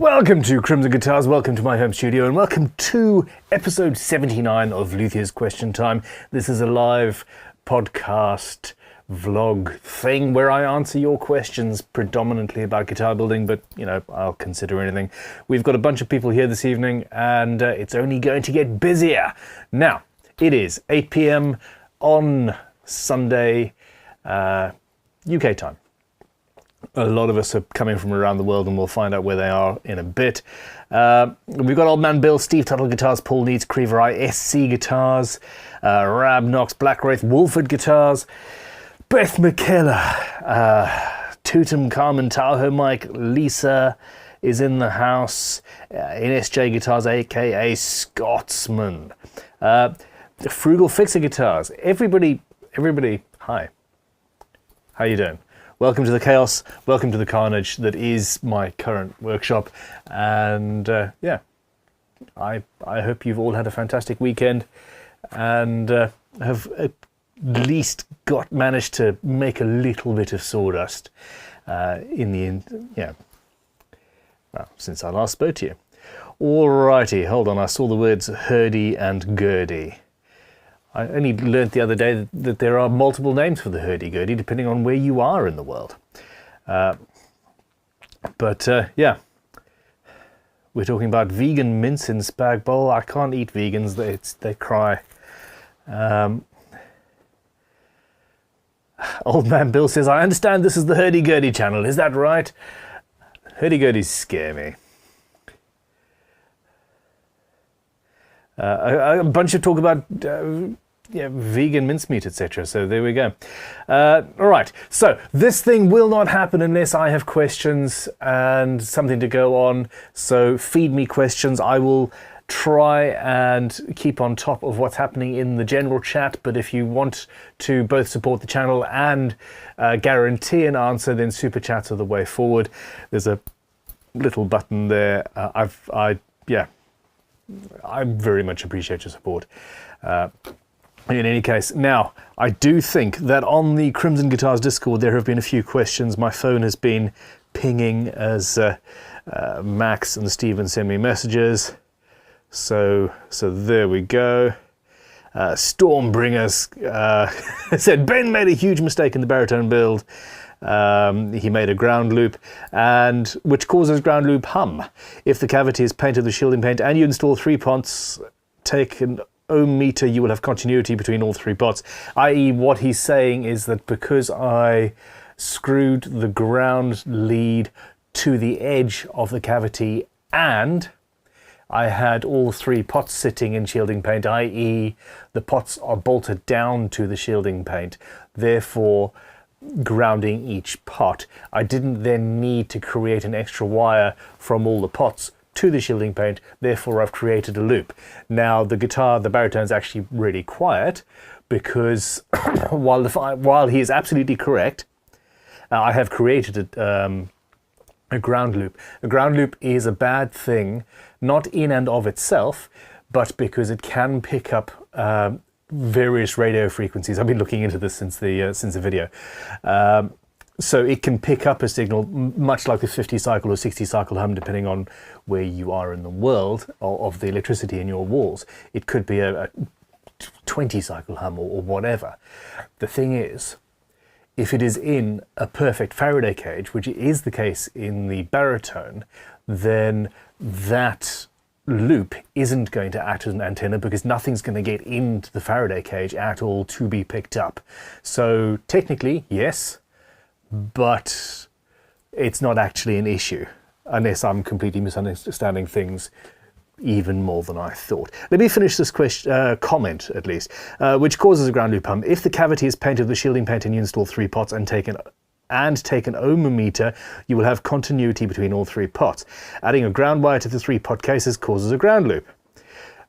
Welcome to Crimson Guitars, welcome to my home studio, and welcome to episode 79 of Luthiers Question Time. This is a live podcast vlog thing where I answer your questions predominantly about guitar building, but you know, I'll consider anything. We've got a bunch of people here this evening and it's only going to get busier. Now, it is 8 p.m. on Sunday, UK time. A lot of us are coming from around the world and we'll find out where they are in a bit. We've got Old Man Bill, Steve Tuttle Guitars, Paul Needs, Creever Eye, SC Guitars, Rab Knox, Black Wraith, Wolford Guitars, Beth McKellar, Tootum, Carmen, Tahoe Mike, Lisa is in the house, NSJ Guitars, aka Scotsman, Frugal Fixer Guitars, everybody, hi. How you doing? Welcome to the chaos, welcome to the carnage that is my current workshop, and yeah, I hope you've all had a fantastic weekend and have at least managed to make a little bit of sawdust well, since I last spoke to you. Alrighty, hold on, I saw the words hurdy and gurdy. I only learnt the other day that there are multiple names for the hurdy-gurdy depending on where you are in the world. Yeah, we're talking about vegan mince in spag bowl. I can't eat vegans, they cry. Old Man Bill says, I understand this is the hurdy-gurdy channel, is that right? Hurdy-gurdies scare me. A bunch of talk about vegan mincemeat, etc. So there we go. All right. So this thing will not happen unless I have questions and something to go on. So feed me questions. I will try and keep on top of what's happening in the general chat. But if you want to both support the channel and guarantee an answer, then super chats are the way forward. There's a little button there. I very much appreciate your support. In any case, now, I do think that on the Crimson Guitars Discord there have been a few questions. My phone has been pinging as Max and Steven send me messages. So there we go. Stormbringers said, Ben made a huge mistake in the baritone build. He made a ground loop, and which causes ground loop hum. If the cavity is painted with shielding paint and you install 3 pots, take an ohm meter, you will have continuity between all 3 pots. I.e. what he's saying is that because I screwed the ground lead to the edge of the cavity and I had all 3 pots sitting in shielding paint, i.e. the pots are bolted down to the shielding paint, therefore grounding each pot. I didn't then need to create an extra wire from all the pots to the shielding paint, therefore I've created a loop. Now the baritone is actually really quiet because while he is absolutely correct, I have created a ground loop. A ground loop is a bad thing, not in and of itself, but because it can pick up various radio frequencies. I've been looking into this since the video. So it can pick up a signal much like a 50 cycle or 60 cycle hum, depending on where you are in the world of the electricity in your walls. It could be a 20 cycle hum or whatever. The thing is, if it is in a perfect Faraday cage, which is the case in the baritone, then that loop isn't going to act as an antenna because nothing's going to get into the Faraday cage at all to be picked up. So technically, yes, but it's not actually an issue unless I'm completely misunderstanding things even more than I thought. Let me finish this comment at least, which causes a ground loop hum. If the cavity is painted with shielding paint and you install 3 pots and take an ohmmeter, you will have continuity between all 3 pots. Adding a ground wire to the 3 pot cases causes a ground loop.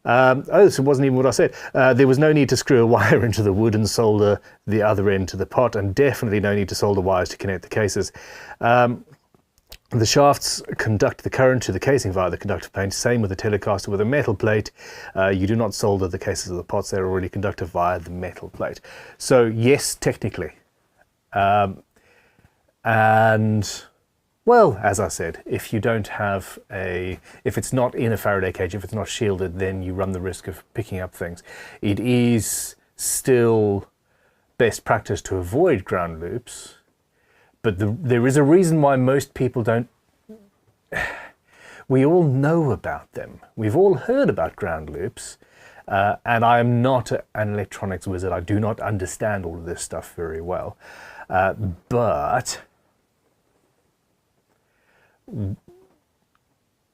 This wasn't even what I said. There was no need to screw a wire into the wood and solder the other end to the pot, and definitely no need to solder wires to connect the cases. The shafts conduct the current to the casing via the conductive paint. Same with the Telecaster with a metal plate. You do not solder the cases of the pots. They're already conductive via the metal plate. So yes, technically. And Well, as I said, if you don't have if it's not in a Faraday cage, if it's not shielded, then you run the risk of picking up things. It is still best practice to avoid ground loops, but there is a reason why most people don't. We all know about them. We've all heard about ground loops, and I am not an electronics wizard. I do not understand all of this stuff very well, but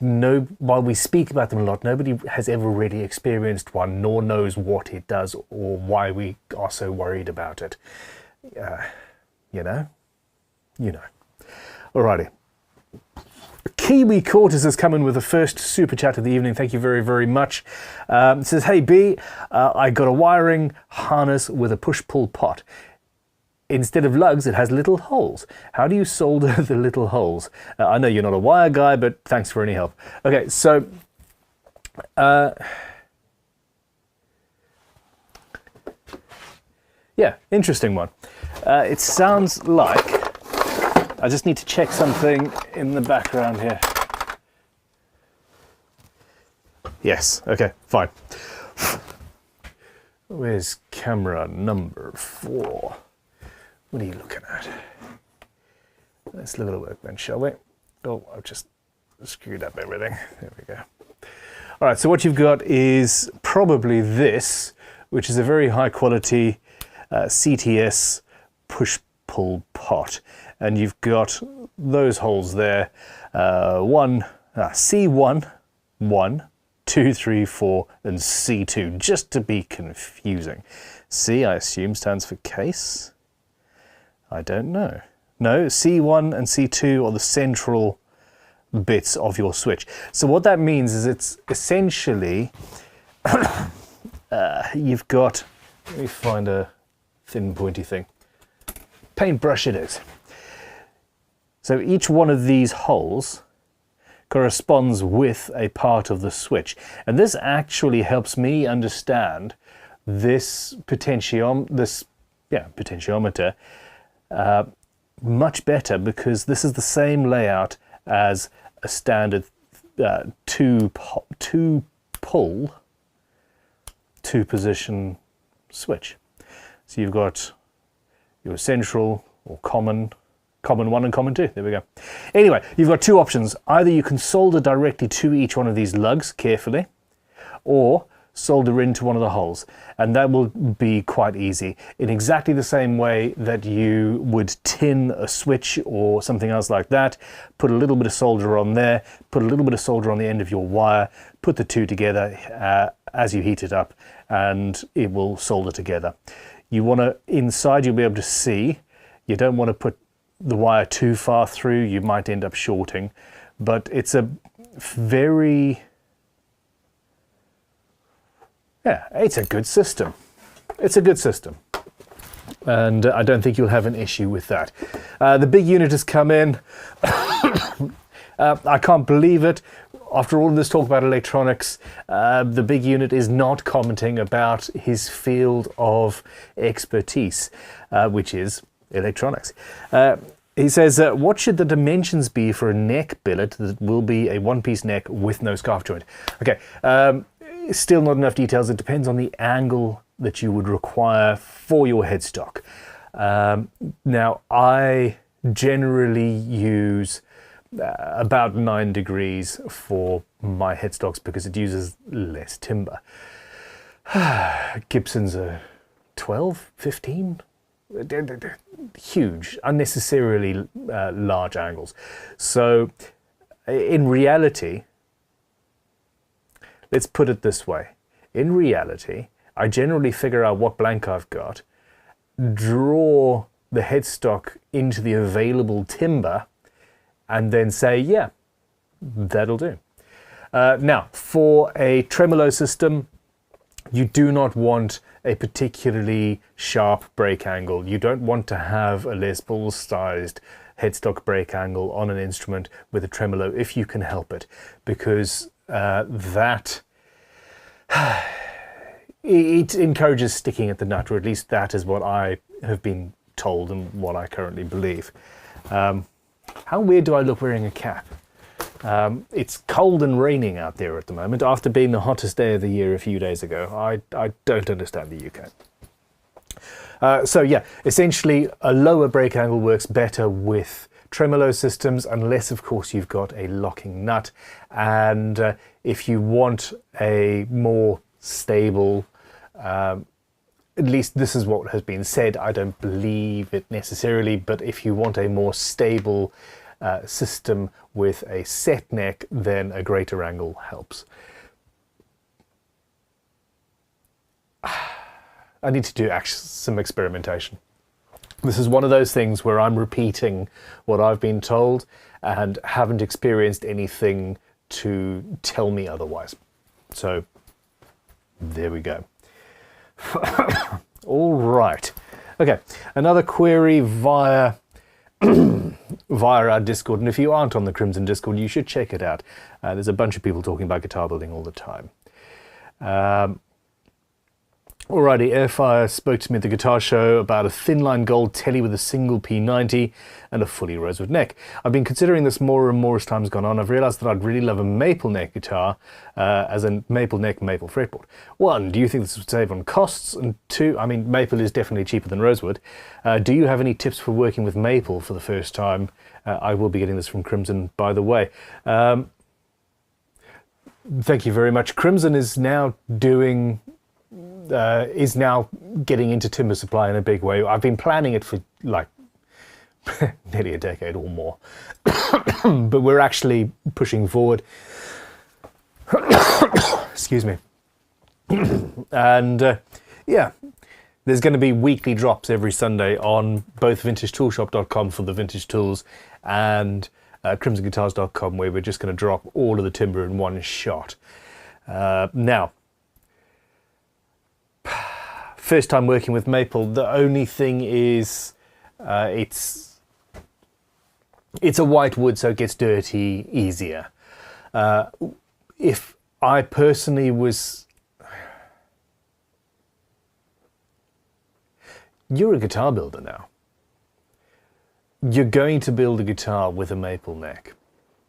while we speak about them a lot, nobody has ever really experienced one, nor knows what it does or why we are so worried about it. You know? Alrighty. Kiwi Quarters has come in with the first super chat of the evening. Thank you very, very much. It says, hey B, I got a wiring harness with a push-pull pot. Instead of lugs, it has little holes. How do you solder the little holes? I know you're not a wire guy, but thanks for any help. Okay, so yeah, interesting one. It sounds like, I just need to check something in the background here. Yes, okay, fine. Where's camera number 4? What are you looking at? Let's look at the workbench, shall we? Oh, I've just screwed up everything. There we go. All right, so what you've got is probably this, which is a very high quality CTS push-pull pot. And you've got those holes there. C1, 1, 2, 3, 4, and C2, just to be confusing. C, I assume, stands for case. I don't know. No, C1 and C2 are the central bits of your switch. So what that means is it's essentially, you've got, let me find a thin pointy thing. Paintbrush it is. So each one of these holes corresponds with a part of the switch. And this actually helps me understand this potentiometer much better, because this is the same layout as a standard two position switch. So you've got your central or common 1 and common 2. There we go. Anyway, you've got two options. Either you can solder directly to each one of these lugs carefully, or solder into one of the holes, and that will be quite easy. In exactly the same way that you would tin a switch or something else like that, put a little bit of solder on there, put a little bit of solder on the end of your wire, put the two together as you heat it up, and it will solder together. You want to, inside you'll be able to see, you don't want to put the wire too far through, you might end up shorting, but it's a very, it's a good system. It's a good system. And I don't think you'll have an issue with that. The big unit has come in. I can't believe it. After all of this talk about electronics, the big unit is not commenting about his field of expertise, which is electronics. He says, what should the dimensions be for a neck billet that will be a one-piece neck with no scarf joint? Okay, still not enough details. It depends on the angle that you would require for your headstock. Now, I generally use about 9 degrees for my headstocks because it uses less timber. Gibson's are 12, 15? Huge, unnecessarily large angles. So in reality, let's put it this way. In reality, I generally figure out what blank I've got, draw the headstock into the available timber, and then say, yeah, that'll do. Now, for a tremolo system, you do not want a particularly sharp break angle. You don't want to have a Les Paul sized headstock break angle on an instrument with a tremolo if you can help it, because that it encourages sticking at the nut, or at least that is what I have been told and what I currently believe. How weird do I look wearing a cap? It's cold and raining out there at the moment, after being the hottest day of the year a few days ago. I don't understand the UK. So yeah, essentially a lower brake angle works better with tremolo systems, unless of course you've got a locking nut. And if you want a more stable, at least this is what has been said, I don't believe it necessarily, but if you want a more stable system with a set neck, then a greater angle helps. I need to do some experimentation. This is one of those things where I'm repeating what I've been told and haven't experienced anything to tell me otherwise. So there we go. All right. Okay, another query via our Discord, and if you aren't on the Crimson Discord, you should check it out. There's a bunch of people talking about guitar building all the time. Alrighty, Airfire spoke to me at the guitar show about a thin line gold telly with a single P90 and a fully rosewood neck. I've been considering this more and more as time's gone on. I've realised that I'd really love a maple neck guitar, as in maple neck, maple fretboard. One, do you think this would save on costs? And two, I mean, maple is definitely cheaper than rosewood. Do you have any tips for working with maple for the first time? I will be getting this from Crimson, by the way. Thank you very much. Crimson is now doing... is now getting into timber supply in a big way. I've been planning it for like nearly a decade or more, but we're actually pushing forward. Excuse me. And yeah, there's going to be weekly drops every Sunday on both vintagetoolshop.com for the vintage tools and crimsonguitars.com, where we're just going to drop all of the timber in one shot. Now, first time working with maple, the only thing is it's a white wood, so it gets dirty easier. If I personally was... You're a guitar builder now. You're going to build a guitar with a maple neck.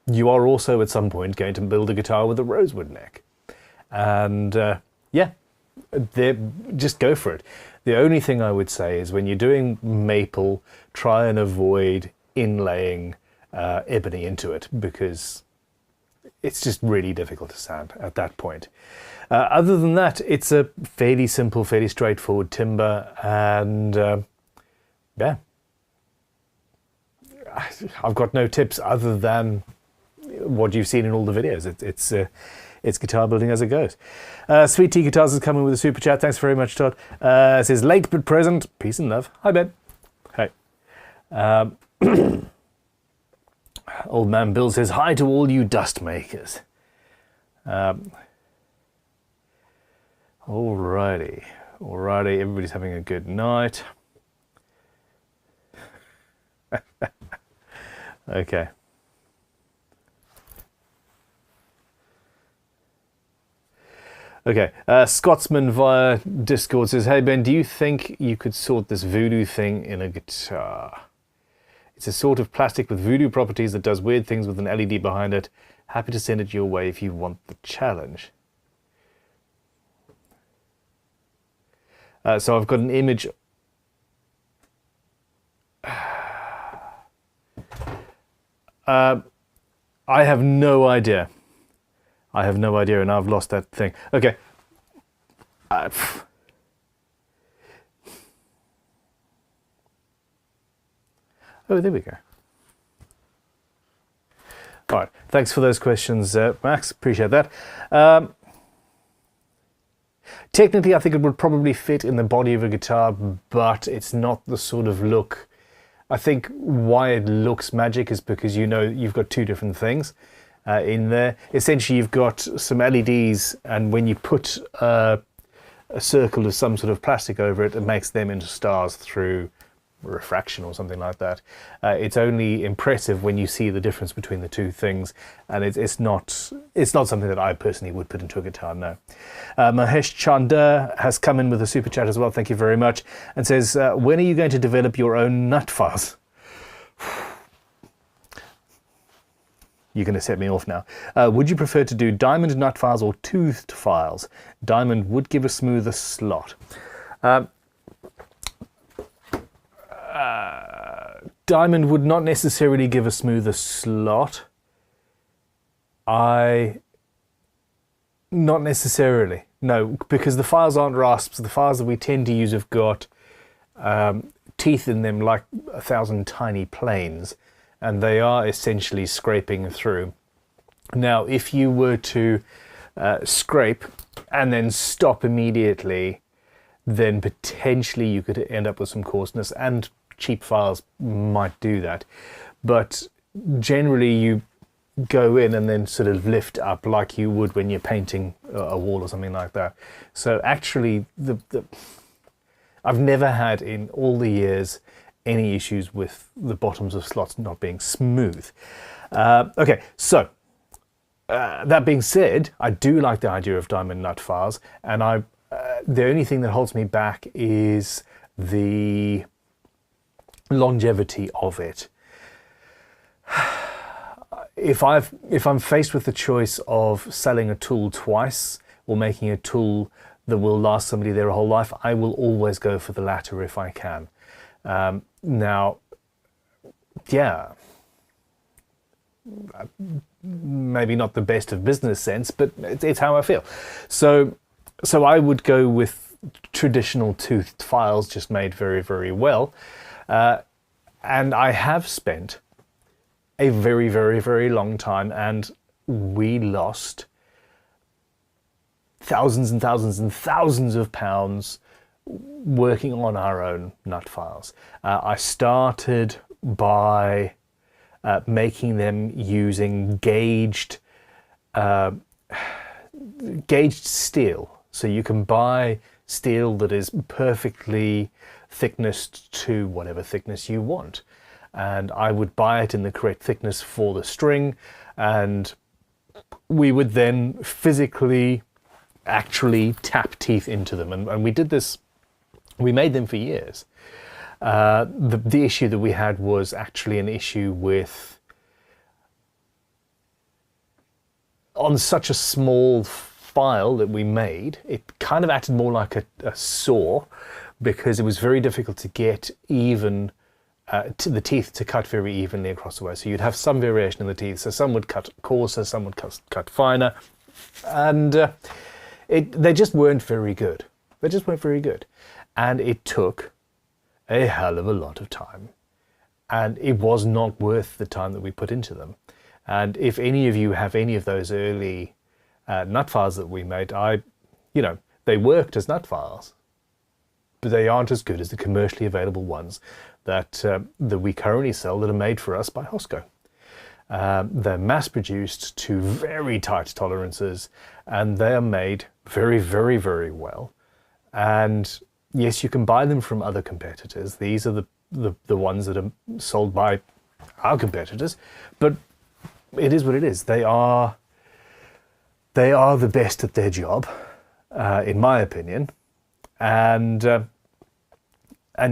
You are also at some point going to build a guitar with a rosewood neck. And yeah, just go for it. The only thing I would say is when you're doing maple, try and avoid inlaying ebony into it, because it's just really difficult to sand at that point. Other than that, it's a fairly simple, fairly straightforward timber, and yeah, I've got no tips other than what you've seen in all the videos. It's guitar building as it goes. Sweet Tea Guitars is coming with a super chat. Thanks very much, Todd. It says late but present. Peace and love. Hi, Ben. Hey. Old Man Bill says hi to all you dust makers. Alrighty. Everybody's having a good night. Okay. Okay, Scotsman via Discord says, hey Ben, do you think you could sort this Voodoo thing in a guitar? It's a sort of plastic with Voodoo properties that does weird things with an LED behind it. Happy to send it your way if you want the challenge. So I've got an image. I have no idea. And I've lost that thing. Okay. Oh, there we go. All right. Thanks for those questions, Max. Appreciate that. Technically, I think it would probably fit in the body of a guitar, but it's not the sort of look. I think why it looks magic is because you know you've got two different things in there. Essentially, you've got some LEDs, and when you put a circle of some sort of plastic over it, it makes them into stars through refraction or something like that. It's only impressive when you see the difference between the two things, and it's not something that I personally would put into a guitar, no. Mahesh Chanda has come in with a super chat as well, thank you very much, and says, when are you going to develop your own nut files? You're going to set me off now. Would you prefer to do diamond nut files or toothed files? Diamond would give a smoother slot. Diamond would not necessarily give a smoother slot. Not necessarily. No, because the files aren't rasps. The files that we tend to use have got teeth in them like 1,000 tiny planes, and they are essentially scraping through. Now, if you were to scrape and then stop immediately, then potentially you could end up with some coarseness, and cheap files might do that. But generally you go in and then sort of lift up like you would when you're painting a wall or something like that. So actually, I've never had in all the years any issues with the bottoms of slots not being smooth. Okay, so that being said, I do like the idea of diamond nut files, and the only thing that holds me back is the longevity of it. If I'm faced with the choice of selling a tool twice or making a tool that will last somebody their whole life, I will always go for the latter if I can. Now, yeah, maybe not the best of business sense, but it's how I feel. So I would go with traditional toothed files, just made very, very well. And I have spent a very, very, very long time, and we lost thousands and thousands and thousands of pounds working on our own nut files. I started by making them using gauged steel. So you can buy steel that is perfectly thicknessed to whatever thickness you want. And I would buy it in the correct thickness for the string, and we would then physically actually tap teeth into them. And we did this, we made them for years. The issue that we had was actually an issue with, on such a small file that we made, it kind of acted more like a saw, because it was very difficult to get even to the teeth to cut very evenly across the way. So you'd have some variation in the teeth. So some would cut coarser, some would cut finer, and they just weren't very good. They just weren't very good. And it took a hell of a lot of time. And it was not worth the time that we put into them. And if any of you have any of those early nut files that we made, they worked as nut files, but they aren't as good as the commercially available ones that we currently sell that are made for us by Hosco. They're mass-produced to very tight tolerances, and they are made very, very, very well. And yes, you can buy them from other competitors. These are the ones that are sold by our competitors, but it is what it is. They are the best at their job, in my opinion. And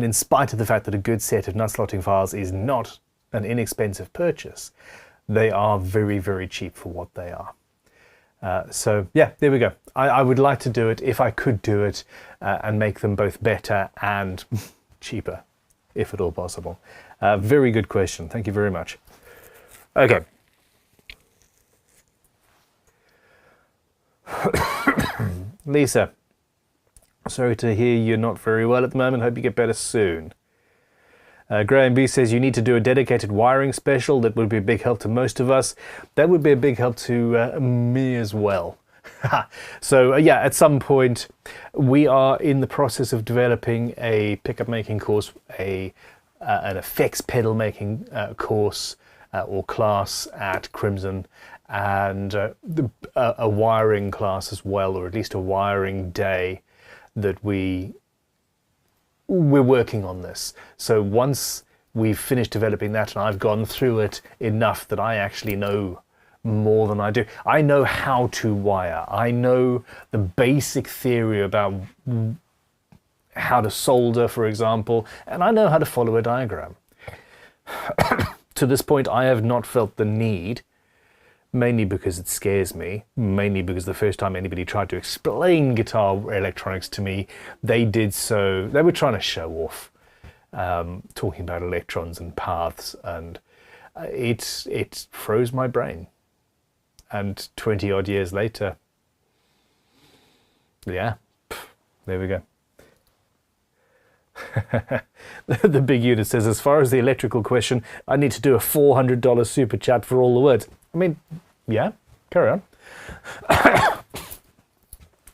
in spite of the fact that a good set of nut slotting files is not an inexpensive purchase, they are very, very cheap for what they are. So yeah, there we go. I would like to do it if I could do it and make them both better and cheaper, if at all possible. Very good question. Thank you very much. Okay. Lisa, sorry to hear you're not very well at the moment. Hope you get better soon. Graham B says you need to do a dedicated wiring special. That would be a big help to most of us. That would be a big help to me as well. So yeah, at some point we are in the process of developing a pickup making course, an effects pedal making course or class at Crimson, and a wiring class as well, or at least a wiring day that we're working on this. So once we've finished developing that and I've gone through it enough that I actually know more than I do. I know how to wire. I know the basic theory about how to solder, for example, and I know how to follow a diagram. To this point, I have not felt the need mainly because it scares me, mainly because the first time anybody tried to explain guitar electronics to me, they were trying to show off, talking about electrons and paths, and it froze my brain. And 20 odd years later, yeah, there we go. The big unit says, as far as the electrical question, I need to do a $400 super chat for all the words. I mean, yeah, carry on.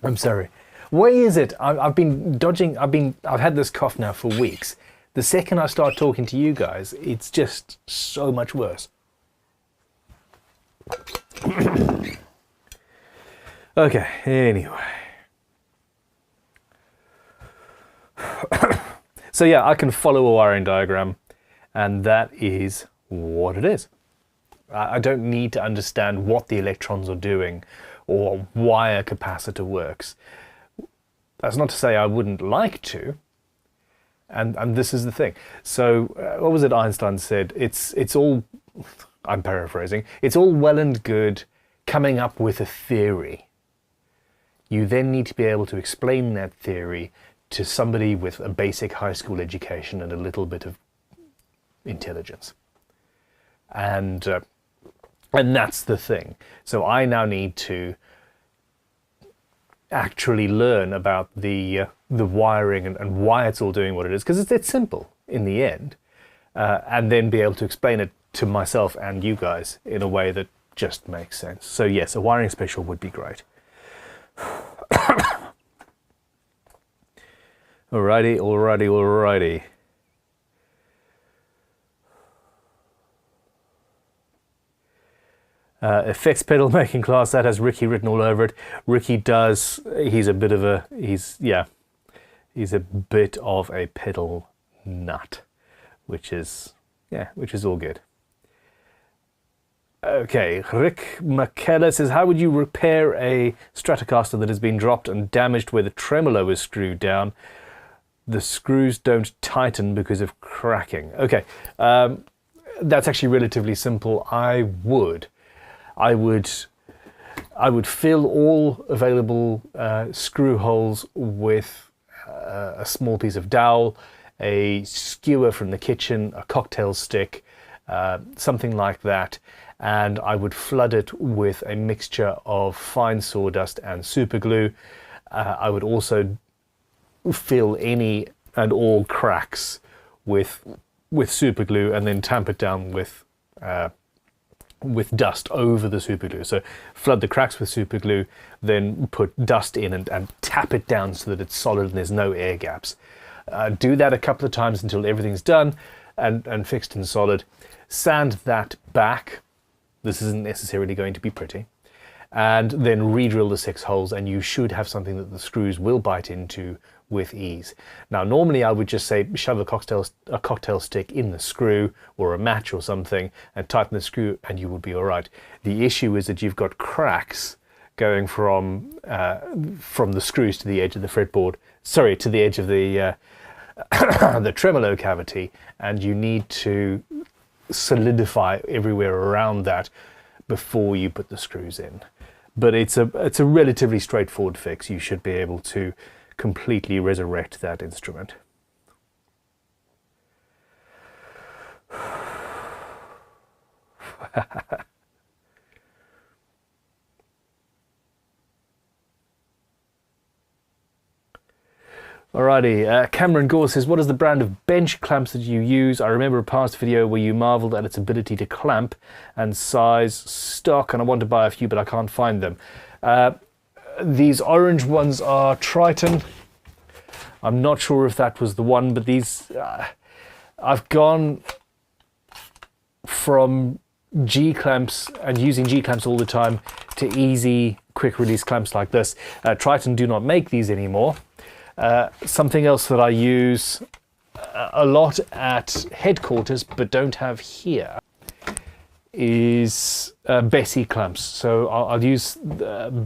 I'm sorry. Why is it? I've been dodging, I've had this cough now for weeks. The second I start talking to you guys, it's just so much worse. Okay, anyway. So yeah, I can follow a wiring diagram, and that is what it is. I don't need to understand what the electrons are doing or why a capacitor works. That's not to say I wouldn't like to, and this is the thing. So what was it Einstein said? It's all, I'm paraphrasing, it's all well and good coming up with a theory. You then need to be able to explain that theory to somebody with a basic high school education and a little bit of intelligence. And that's the thing. So I now need to actually learn about the wiring and why it's all doing what it is, because it's simple in the end, and then be able to explain it to myself and you guys in a way that just makes sense. So yes, a wiring special would be great. Alrighty. Effects pedal making class, that has Ricky written all over it. Ricky does, he's a bit of a pedal nut, which is all good. Okay, Rick McKellar says, how would you repair a Stratocaster that has been dropped and damaged where the tremolo is screwed down? The screws don't tighten because of cracking. Okay, that's actually relatively simple. I would fill all available screw holes with a small piece of dowel, a skewer from the kitchen, a cocktail stick, something like that, and I would flood it with a mixture of fine sawdust and super glue. I would also fill any and all cracks with super glue and then tamp it down with dust over the super glue. So flood the cracks with super glue, then put dust in and tap it down so that it's solid and there's no air gaps. Do that a couple of times until everything's done and fixed and solid. Sand that back. This isn't necessarily going to be pretty. And then re-drill the 6 holes, and you should have something that the screws will bite into with ease. Now, normally I would just say shove a cocktail stick in the screw or a match or something and tighten the screw and you would be all right. The issue is that you've got cracks going from the screws to the edge of the fretboard, sorry, to the edge of the the tremolo cavity, and you need to solidify everywhere around that before you put the screws in. But it's a relatively straightforward fix. You should be able to completely resurrect that instrument. Alrighty, Cameron Gore says, what is the brand of bench clamps that you use? I remember a past video where you marveled at its ability to clamp and size stock, and I want to buy a few, but I can't find them. These orange ones are Triton. I'm not sure if that was the one, but these, I've gone from G-clamps and using G-clamps all the time to easy, quick release clamps like this. Triton do not make these anymore. Something else that I use a lot at headquarters but don't have here is Bessie clamps. So I'll use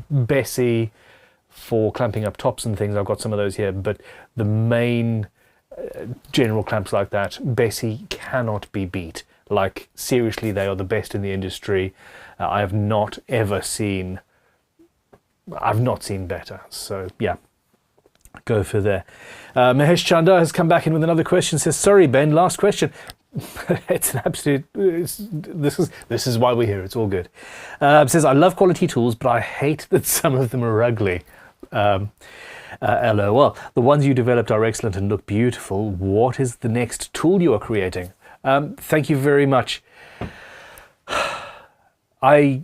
Bessie for clamping up tops and things. I've got some of those here, but the main general clamps like that, Bessie cannot be beat. Like, seriously, they are the best in the industry. I have not ever seen, I've not seen better. So yeah, go for there. Mahesh Chanda has come back in with another question. Says, sorry Ben, last question. It's an absolute, this is why we're here. It's all good. Says, I love quality tools, but I hate that some of them are ugly. LOL. The ones you developed are excellent and look beautiful. What is the next tool you are creating? Thank you very much. I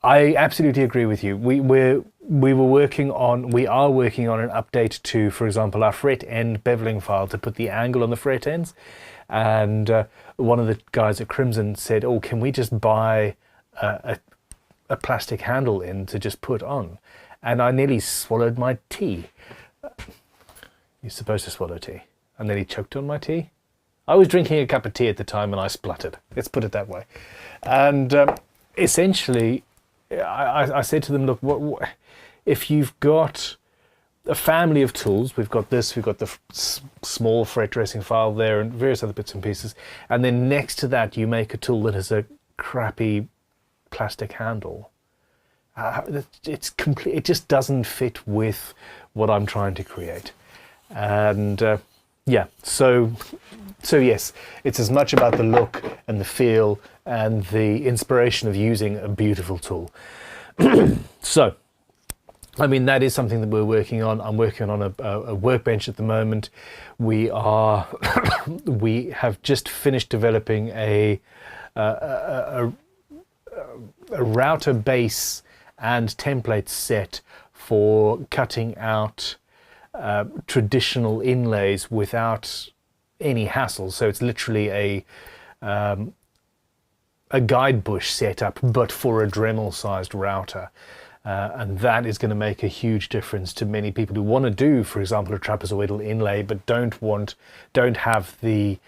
absolutely agree with you. We are working on an update to, for example, our fret end beveling file to put the angle on the fret ends. And one of the guys at Crimson said, oh, can we just buy a plastic handle in to just put on? And I nearly swallowed my tea. You're supposed to swallow tea. I nearly choked on my tea. I was drinking a cup of tea at the time and I spluttered. Let's put it that way. And essentially, I said to them, look, if you've got a family of tools, we've got this, we've got the small fret dressing file there and various other bits and pieces, and then next to that you make a tool that has a crappy plastic handle. It's complete. It just doesn't fit with what I'm trying to create. And yeah, so yes, it's as much about the look and the feel and the inspiration of using a beautiful tool. So, I mean, that is something that we're working on. I'm working on a workbench at the moment. We are, we have just finished developing a router base and template set for cutting out traditional inlays without any hassle. So it's literally a guide bush setup, but for a Dremel-sized router. And that is going to make a huge difference to many people who want to do, for example, a trapezoidal inlay, but don't have the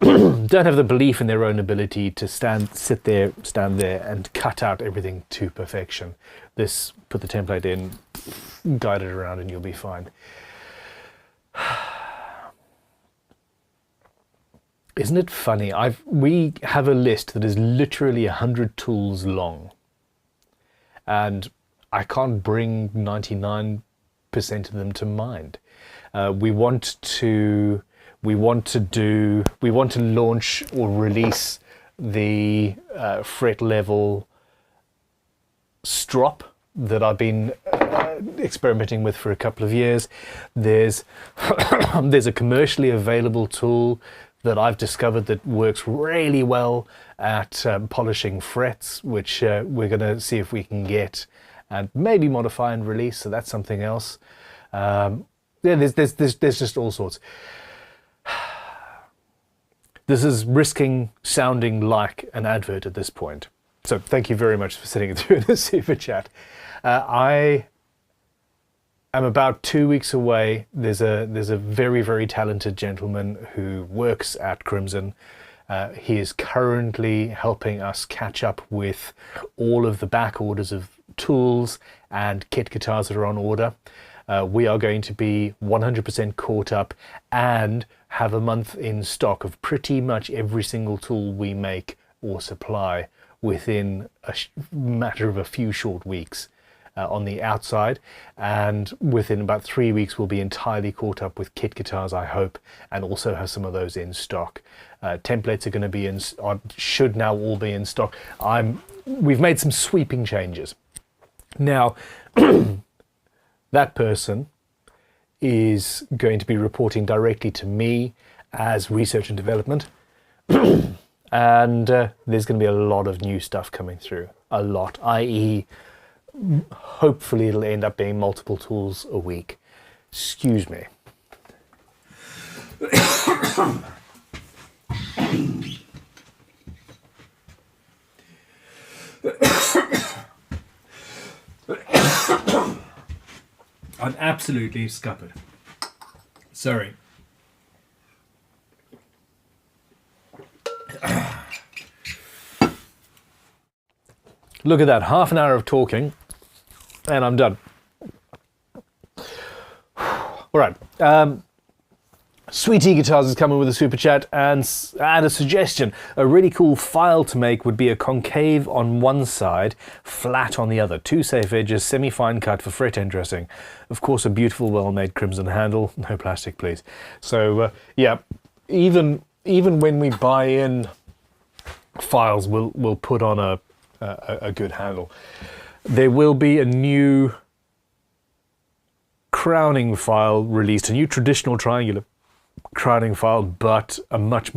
belief in their own ability to stand there and cut out everything to perfection. This, put the template in, guide it around, and you'll be fine. Isn't it funny? We have a list that is literally 100 tools long, and I can't bring 99% of them to mind. We want to launch or release the fret level strop that I've been experimenting with for a couple of years. There's a commercially available tool that I've discovered that works really well at polishing frets, which we're going to see if we can get and maybe modify and release. So that's something else. Yeah, there's just all sorts. This is risking sounding like an advert at this point. So thank you very much for sitting it through in the super chat. I am about 2 weeks away. There's a very, very talented gentleman who works at Crimson. He is currently helping us catch up with all of the back orders of tools and kit guitars that are on order. We are going to be 100% caught up and have a month in stock of pretty much every single tool we make or supply within a matter of a few short weeks on the outside, and within about 3 weeks we'll be entirely caught up with kit guitars, I hope, and also have some of those in stock. Templates are going to be should now all be in stock. We've made some sweeping changes. Now, that person is going to be reporting directly to me as research and development. And there's going to be a lot of new stuff coming through. A lot, i.e. hopefully it'll end up being multiple tools a week. Excuse me. I'm absolutely scuppered. Sorry. Look at that, half an hour of talking and I'm done. All right. Sweetie Guitars is coming with a super chat and a suggestion. A really cool file to make would be a concave on one side, flat on the other. 2 safe edges, semi-fine cut for fret end dressing. Of course, a beautiful, well-made crimson handle. No plastic, please. So, yeah, even when we buy in files, we'll put on a good handle. There will be a new crowning file released, a new traditional triangular crowning file, but a much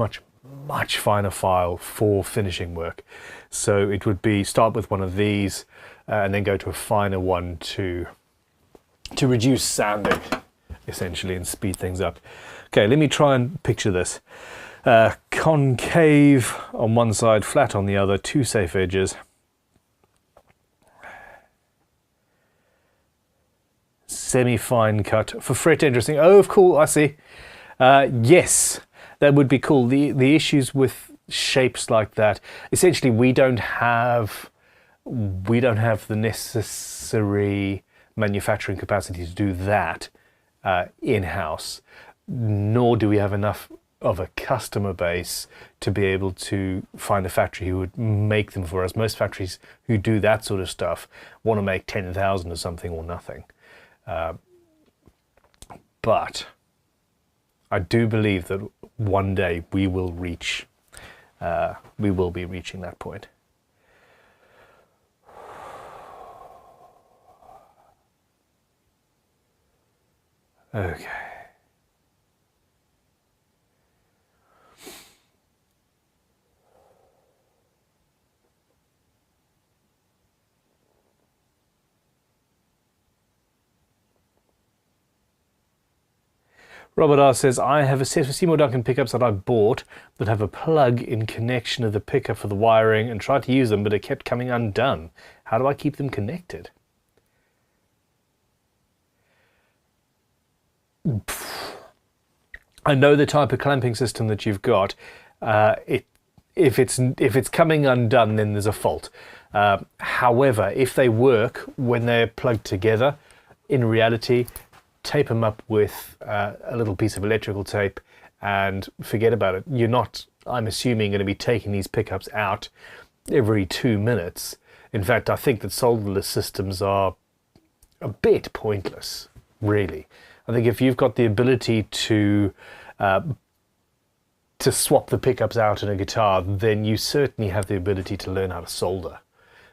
finer file for finishing work. So it would be start with one of these and then go to a finer one to reduce sanding essentially and speed things up. Okay, let me try and picture this. Concave on one side, flat on the other, 2 safe edges. Semi-fine cut for fret end dressing. Oh, of course, I see. Yes, that would be cool. The issues with shapes like that, essentially we don't have the necessary manufacturing capacity to do that in-house, nor do we have enough of a customer base to be able to find a factory who would make them for us. Most factories who do that sort of stuff want to make 10,000 or something or nothing. But I do believe that one day we will be reaching that point. Okay. Robert R says, I have a set of Seymour Duncan pickups that I bought that have a plug in connection of the pickup for the wiring and tried to use them, but it kept coming undone. How do I keep them connected? I know the type of clamping system that you've got. If it's coming undone, then there's a fault. However, if they work when they're plugged together, in reality, tape them up with a little piece of electrical tape and forget about it. You're not, I'm assuming, going to be taking these pickups out every 2 minutes. In fact, I think that solderless systems are a bit pointless, really. I think if you've got the ability to swap the pickups out in a guitar, then you certainly have the ability to learn how to solder.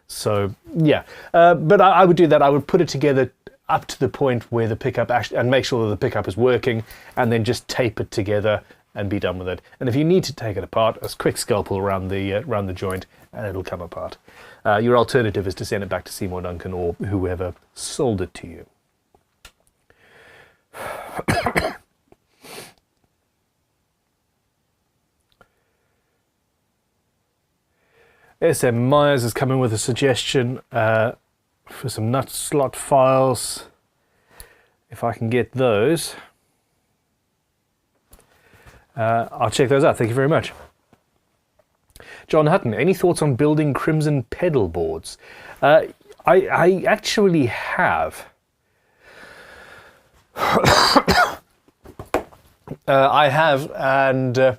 So yeah, but I would do that. I would put it together up to the point where the pickup actually, and make sure that the pickup is working, and then just tape it together and be done with it. And if you need to take it apart, a quick scalpel around the joint and it'll come apart. Your alternative is to send it back to Seymour Duncan or whoever sold it to you. SM Myers is coming with a suggestion for some nut slot files. If I can get those, I'll check those out. Thank you very much. John Hutton, any thoughts on building crimson pedal boards? I actually have. I have, and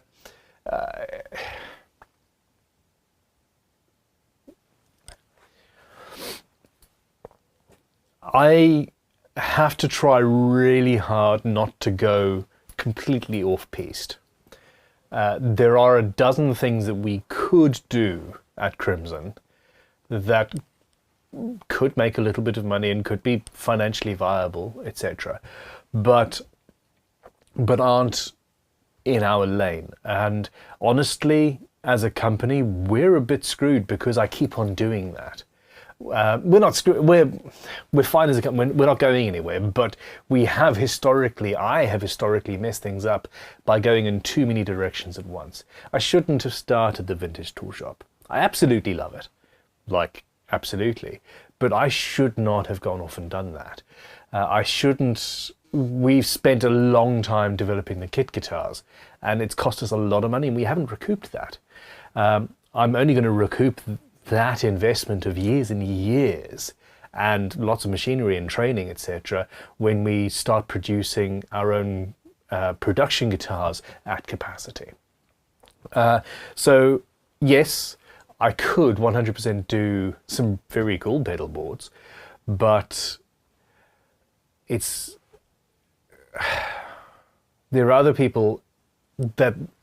I have to try really hard not to go completely off-piste. There are a dozen things that we could do at Crimson that could make a little bit of money and could be financially viable, etc., but aren't in our lane. And honestly, as a company, we're a bit screwed because I keep on doing that. We're not screwed. We're fine as a company. We're not going anywhere. But I have historically messed things up by going in too many directions at once. I shouldn't have started the vintage tool shop. I absolutely love it, like absolutely. But I should not have gone off and done that. I shouldn't. We've spent a long time developing the kit guitars, and it's cost us a lot of money, and we haven't recouped that. I'm only going to recoup that investment of years and years and lots of machinery and training, etc., when we start producing our own production guitars at capacity. So yes, I could 100% do some very cool pedal boards, but there are other people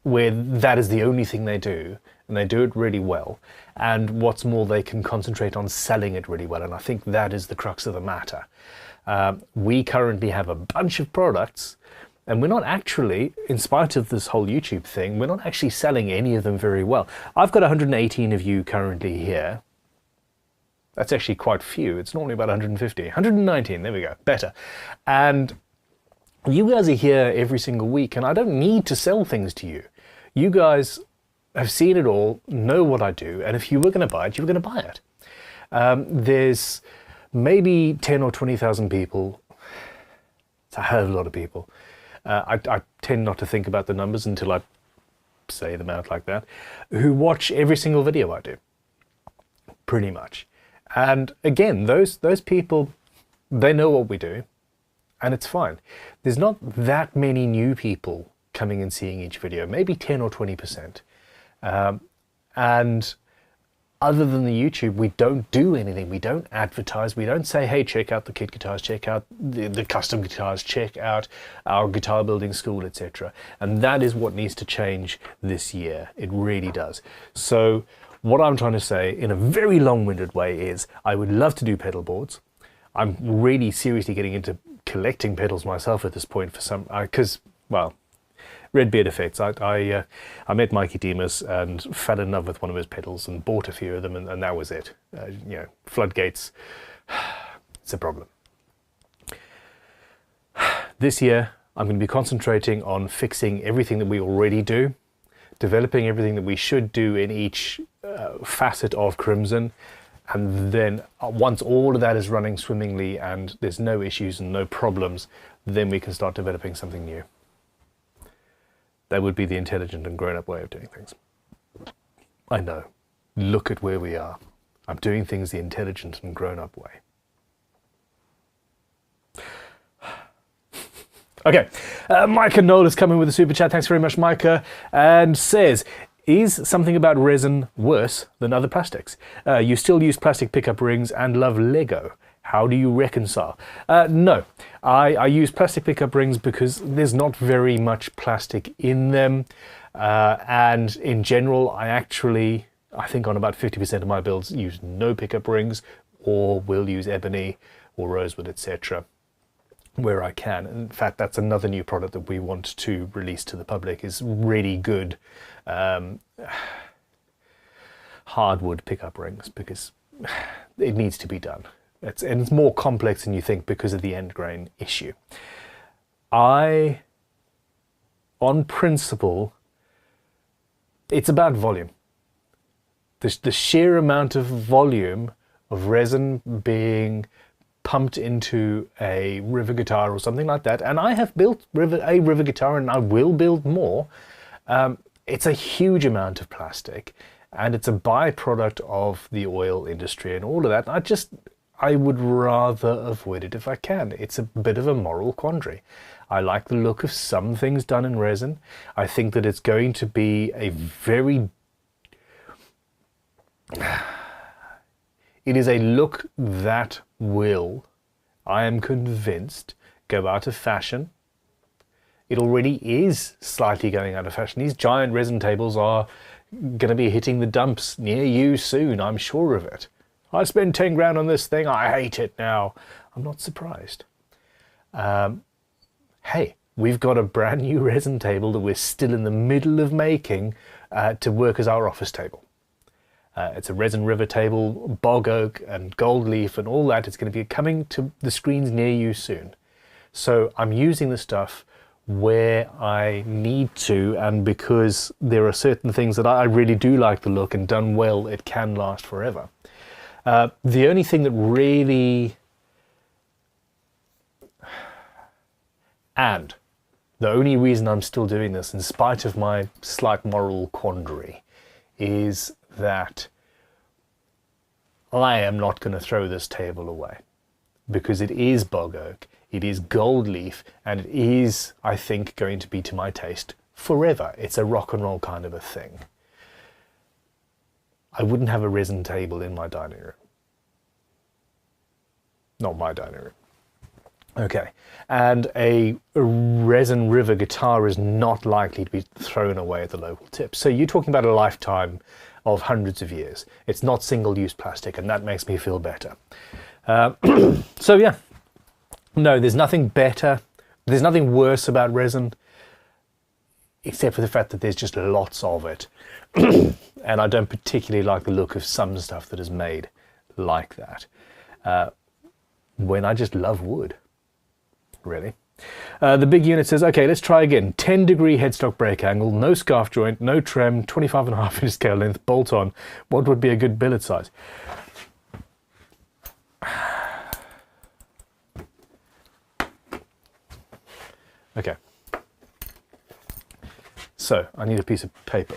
where that is the only thing they do, and they do it really well. And what's more, they can concentrate on selling it really well. And I think that is the crux of the matter. We currently have a bunch of products, and we're not actually, in spite of this whole YouTube thing, we're not actually selling any of them very well. I've got 118 of you currently here. That's actually quite few. It's normally about 150. 119, there we go, better. And you guys are here every single week, and I don't need to sell things to you. You guys have seen it all, know what I do, and if you were going to buy it, you were going to buy it. There's maybe 10 or 20,000 people. It's a hell of a lot of people. I tend not to think about the numbers until I say them out like that, who watch every single video I do, pretty much. And again, those people, they know what we do, and it's fine. There's not that many new people coming and seeing each video, maybe 10 or 20%. And other than the YouTube, we don't do anything. We don't advertise. We don't say, hey, check out the kit guitars, check out the custom guitars, check out our guitar building school, etc. And that is what needs to change this year. It really does. So what I'm trying to say in a very long-winded way is I would love to do pedal boards. I'm really seriously getting into collecting pedals myself at this point for some, because, well, Red Beard effects. I met Mikey Demas and fell in love with one of his pedals and bought a few of them, and that was it. You know, floodgates, it's a problem. This year, I'm going to be concentrating on fixing everything that we already do, developing everything that we should do in each facet of Crimson, and then once all of that is running swimmingly and there's no issues and no problems, then we can start developing something new. That would be the intelligent and grown-up way of doing things. I know. Look at where we are. I'm doing things the intelligent and grown-up way. Okay, Micah Knoll is coming with a super chat. Thanks very much, Micah. And says, is something about resin worse than other plastics? You still use plastic pickup rings and love Lego. How do you reconcile? No, I use plastic pickup rings because there's not very much plastic in them. And in general, I think on about 50% of my builds, use no pickup rings, or will use ebony or rosewood, etc. where I can. In fact, that's another new product that we want to release to the public, is really good hardwood pickup rings, because it needs to be done. And it's more complex than you think because of the end grain issue. On principle, it's about volume. The sheer amount of volume of resin being pumped into a river guitar or something like that, and I have built a river guitar and I will build more. It's a huge amount of plastic, and it's a byproduct of the oil industry and all of that. I would rather avoid it if I can. It's a bit of a moral quandary. I like the look of some things done in resin. I think that it's going to be a very... It is a look that will, I am convinced, go out of fashion. It already is slightly going out of fashion. These giant resin tables are going to be hitting the dumps near you soon, I'm sure of it. I spent 10 grand on this thing, I hate it now. I'm not surprised. Hey, we've got a brand new resin table that we're still in the middle of making to work as our office table. It's a resin river table, bog oak and gold leaf and all that. It's going to be coming to the screens near you soon. So I'm using the stuff where I need to, and because there are certain things that I really do like the look, and done well, it can last forever. The only thing that really... And the only reason I'm still doing this, in spite of my slight moral quandary, is that I am not going to throw this table away, because it is bog oak. It is gold leaf, and it is, I think, going to be to my taste forever. It's a rock and roll kind of a thing. I wouldn't have a resin table in my dining room. Not my dining room. Okay, and a resin river guitar is not likely to be thrown away at the local tip. So you're talking about a lifetime of hundreds of years. It's not single-use plastic, and that makes me feel better. So yeah, no, there's nothing better, there's nothing worse about resin, except for the fact that there's just lots of it. And I don't particularly like the look of some stuff that is made like that, when I just love wood, really. The big unit says, okay, let's try again. 10-degree headstock break angle, no scarf joint, no trem, 25.5 inch scale length, bolt on. What would be a good billet size? Okay. So, I need a piece of paper.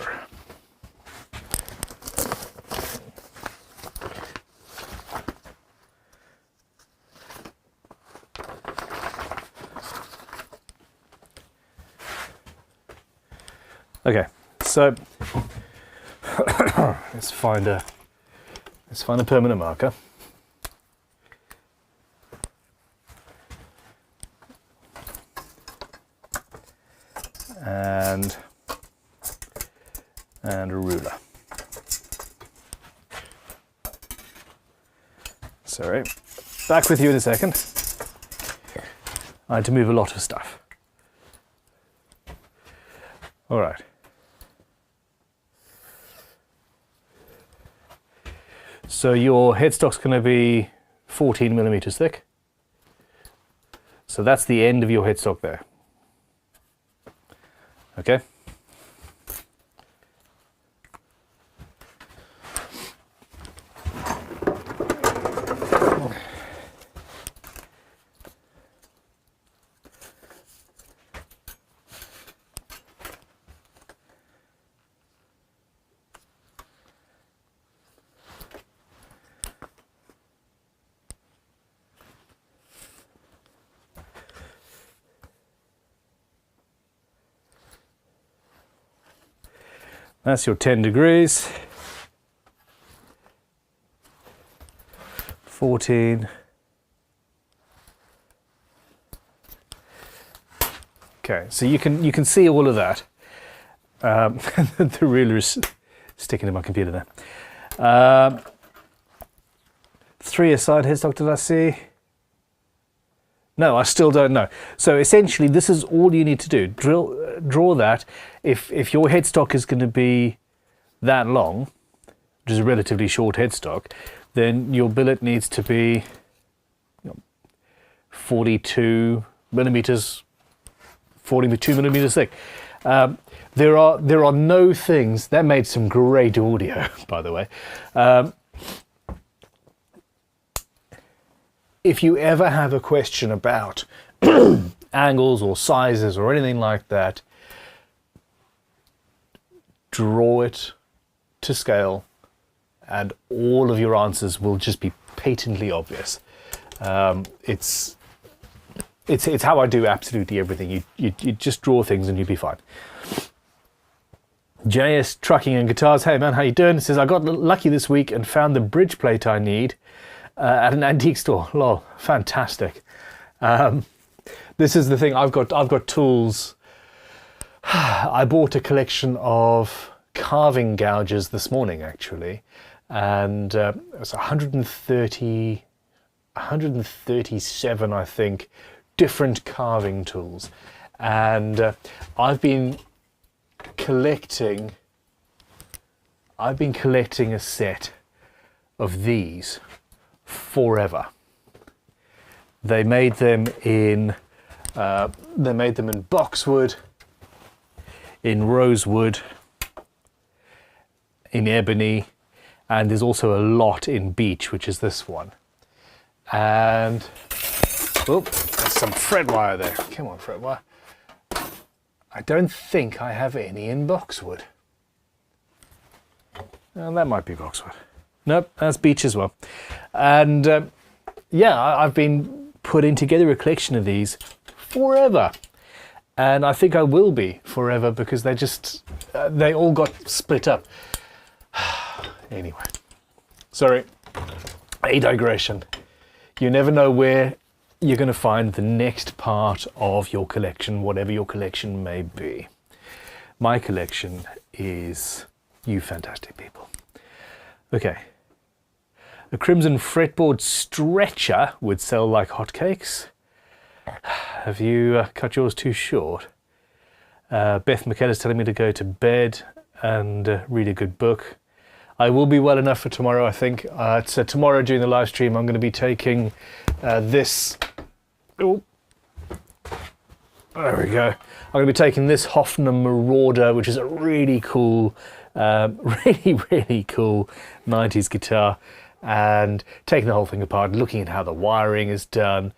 Okay, so let's find a permanent marker. And a ruler. Sorry, back with you in a second. I had to move a lot of stuff. All right. So your headstock's going to be 14 millimeters thick. So that's the end of your headstock there. Okay. That's your 10 degrees, 14. Okay, so you can see all of that. The ruler is sticking to my computer there. 3 aside headstock, did I see? No, I still don't know. So essentially, this is all you need to do. Draw that. If your headstock is going to be that long, which is a relatively short headstock, then your billet needs to be 42 millimeters thick. There are no things that made some great audio, by the way. If you ever have a question about angles or sizes or anything like that, draw it to scale and all of your answers will just be patently obvious. It's how I do absolutely everything. You just draw things and you'll be fine. JS Trucking and Guitars, hey man, how you doing? It says, I got lucky this week and found the bridge plate I need at an antique store. Lol, fantastic. This is the thing, I've got tools. I bought a collection of carving gouges this morning actually, and it was 137 I think different carving tools, and I've been collecting a set of these forever. They made them in boxwood, in rosewood, in ebony, and there's also a lot in beech, which is this one. And oh, there's some fret wire there. Come on, fret wire. I don't think I have any in boxwood. Well, that might be boxwood. Nope, that's beech as well. And yeah, I've been putting together a collection of these forever. And I think I will be forever because they just, they all got split up. Anyway, sorry, a digression. You never know where you're going to find the next part of your collection, whatever your collection may be. My collection is you fantastic people. Okay. A crimson fretboard stretcher would sell like hotcakes. Have you cut yours too short? Beth McKenna's telling me to go to bed and read a good book. I will be well enough for tomorrow, I think. So tomorrow during the live stream, I'm going to be taking this. Oh, there we go. I'm going to be taking this Hofner Marauder, which is a really cool, really cool 90s guitar, and taking the whole thing apart, looking at how the wiring is done,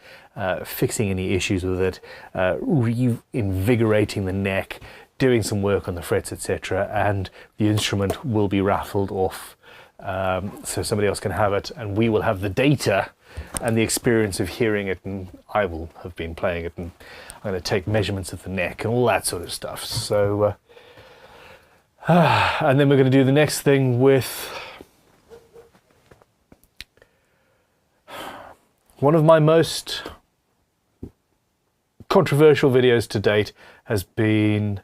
fixing any issues with it, reinvigorating the neck, doing some work on the frets, etc. And the instrument will be raffled off so somebody else can have it, and we will have the data and the experience of hearing it, and I will have been playing it, and I'm going to take measurements of the neck and all that sort of stuff. So, and then we're going to do the next thing with one of my most controversial videos to date has been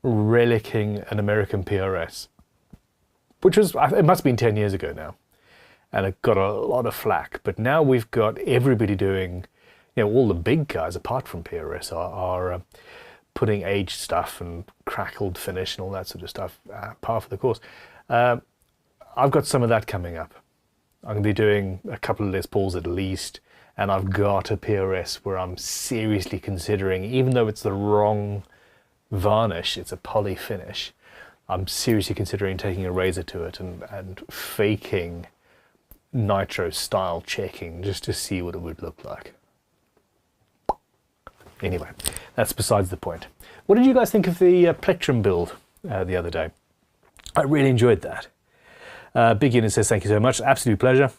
relicking an American PRS, which was, it must have been 10 years ago now, and it got a lot of flack. But now we've got everybody doing, you know, all the big guys apart from PRS are putting aged stuff and crackled finish and all that sort of stuff par for the course. I've got some of that coming up. I'm going to be doing a couple of Les Pauls at least, and I've got a PRS where I'm seriously considering, even though it's the wrong varnish, it's a poly finish, I'm seriously considering taking a razor to it and faking nitro style checking just to see what it would look like. Anyway, that's besides the point. What did you guys think of the plectrum build the other day? I really enjoyed that. Big Unit says thank you so much, absolute pleasure.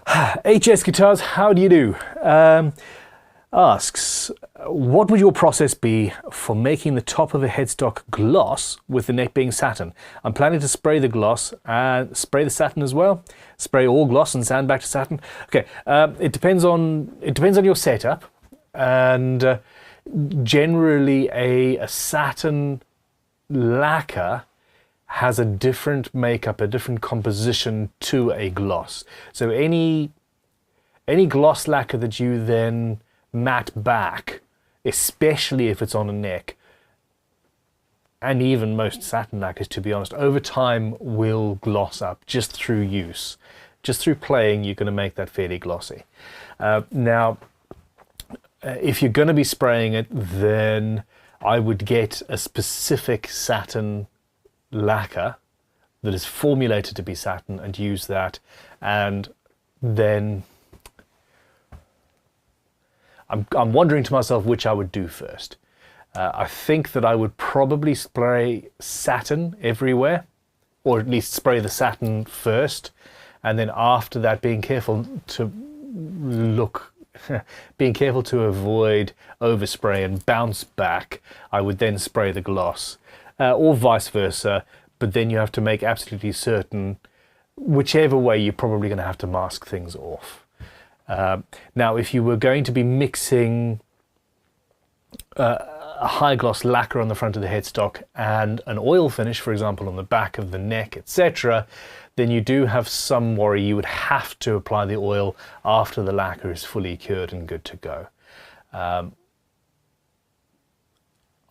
HS Guitars, how do you do? Asks, what would your process be for making the top of a headstock gloss with the neck being satin? I'm planning to spray the gloss and spray the satin as well. Spray all gloss and sand back to satin. Okay, it depends on your setup, and generally a satin lacquer has a different makeup, a different composition to a gloss. So any gloss lacquer that you then matte back, especially if it's on a neck, and even most satin lacquers, to be honest, over time will gloss up just through use. Just through playing, you're going to make that fairly glossy. Now, if you're going to be spraying it, then I would get a specific satin lacquer that is formulated to be satin and use that, and then I'm wondering to myself which I would do first. I think that I would probably spray satin everywhere, or at least spray the satin first, and then after that being careful to avoid overspray and bounce back, I would then spray the gloss, or vice versa, but then you have to make absolutely certain, whichever way, you're probably going to have to mask things off. Now, if you were going to be mixing a high gloss lacquer on the front of the headstock and an oil finish, for example, on the back of the neck, etc., then you do have some worry. You would have to apply the oil after the lacquer is fully cured and good to go.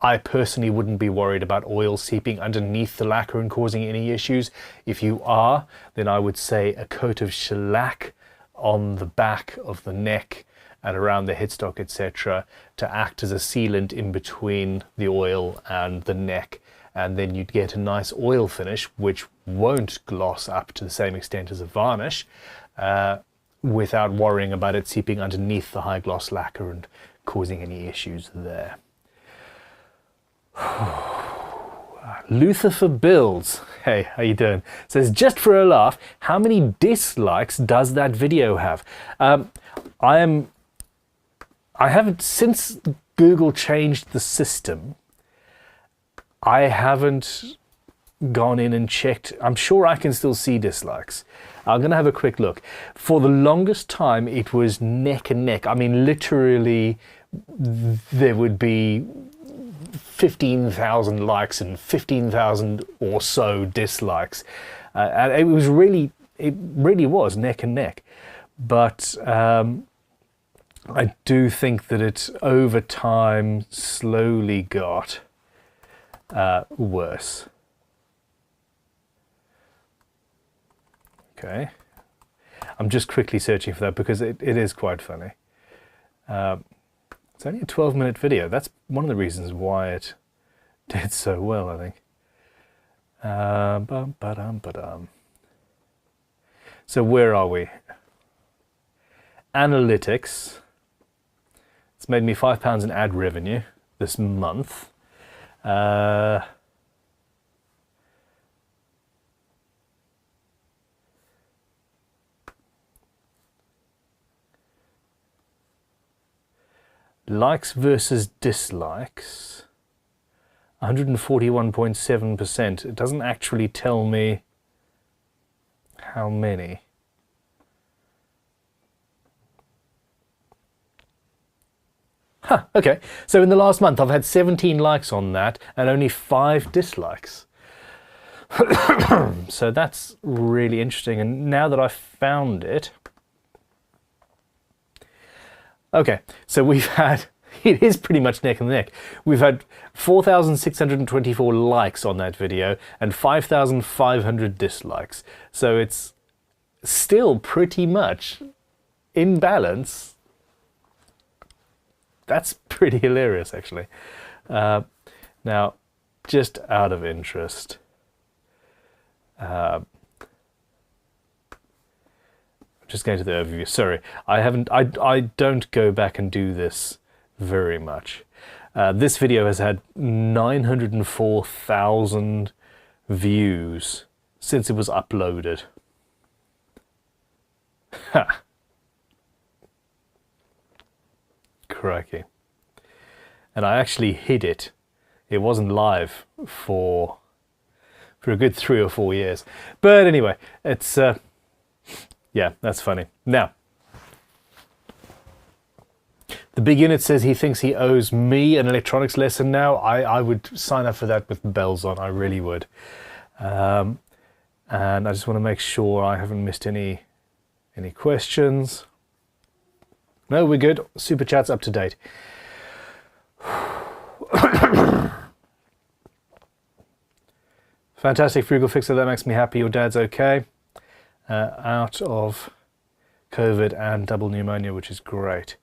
I personally wouldn't be worried about oil seeping underneath the lacquer and causing any issues. If you are, then I would say a coat of shellac on the back of the neck and around the headstock, etc., to act as a sealant in between the oil and the neck, and then you'd get a nice oil finish which won't gloss up to the same extent as a varnish, without worrying about it seeping underneath the high gloss lacquer and causing any issues there. Luther for builds. Hey, how you doing? Says, just for a laugh, how many dislikes does that video have? I haven't, since Google changed the system, I haven't gone in and checked. I'm sure I can still see dislikes. I'm going to have a quick look. For the longest time, it was neck and neck. I mean, literally, there would be 15,000 likes and 15,000 or so dislikes. And it really was neck and neck. But I do think that it, over time, slowly got worse. Okay, I'm just quickly searching for that because it is quite funny. It's only a 12-minute video. That's one of the reasons why it did so well, I think. So where are we? Analytics. It's made me £5 in ad revenue this month. Likes versus dislikes, 141.7%. It doesn't actually tell me how many. Huh, okay. So in the last month, I've had 17 likes on that and only 5 dislikes. So that's really interesting. And now that I've found it, okay, so we've had, it is pretty much neck and neck. We've had 4,624 likes on that video and 5,500 dislikes. So it's still pretty much in balance. That's pretty hilarious, actually. Now, just out of interest, just going to the overview. Sorry, I don't go back and do this very much. This video has had 904,000 views since it was uploaded. Ha! Crikey. And I actually hid it. It wasn't live for a good 3 or 4 years. But anyway, it's yeah, that's funny. Now, the big unit says he thinks he owes me an electronics lesson now. I would sign up for that with bells on. I really would. And I just want to make sure I haven't missed any questions. No, we're good. Super chat's up to date. Fantastic, Frugal Fixer. That makes me happy. Your dad's okay. Out of COVID and double pneumonia, which is great.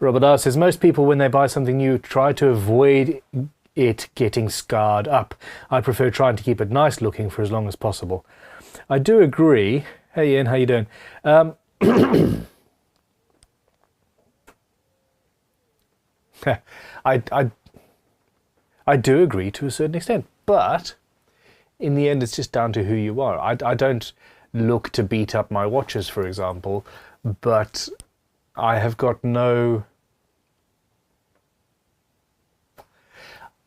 Robert R. says, most people when they buy something new try to avoid it getting scarred up. I prefer trying to keep it nice looking for as long as possible. I do agree. Hey Ian, how you doing? I do agree to a certain extent, but in the end it's just down to who you are. I don't look to beat up my watches, for example, but I have got no...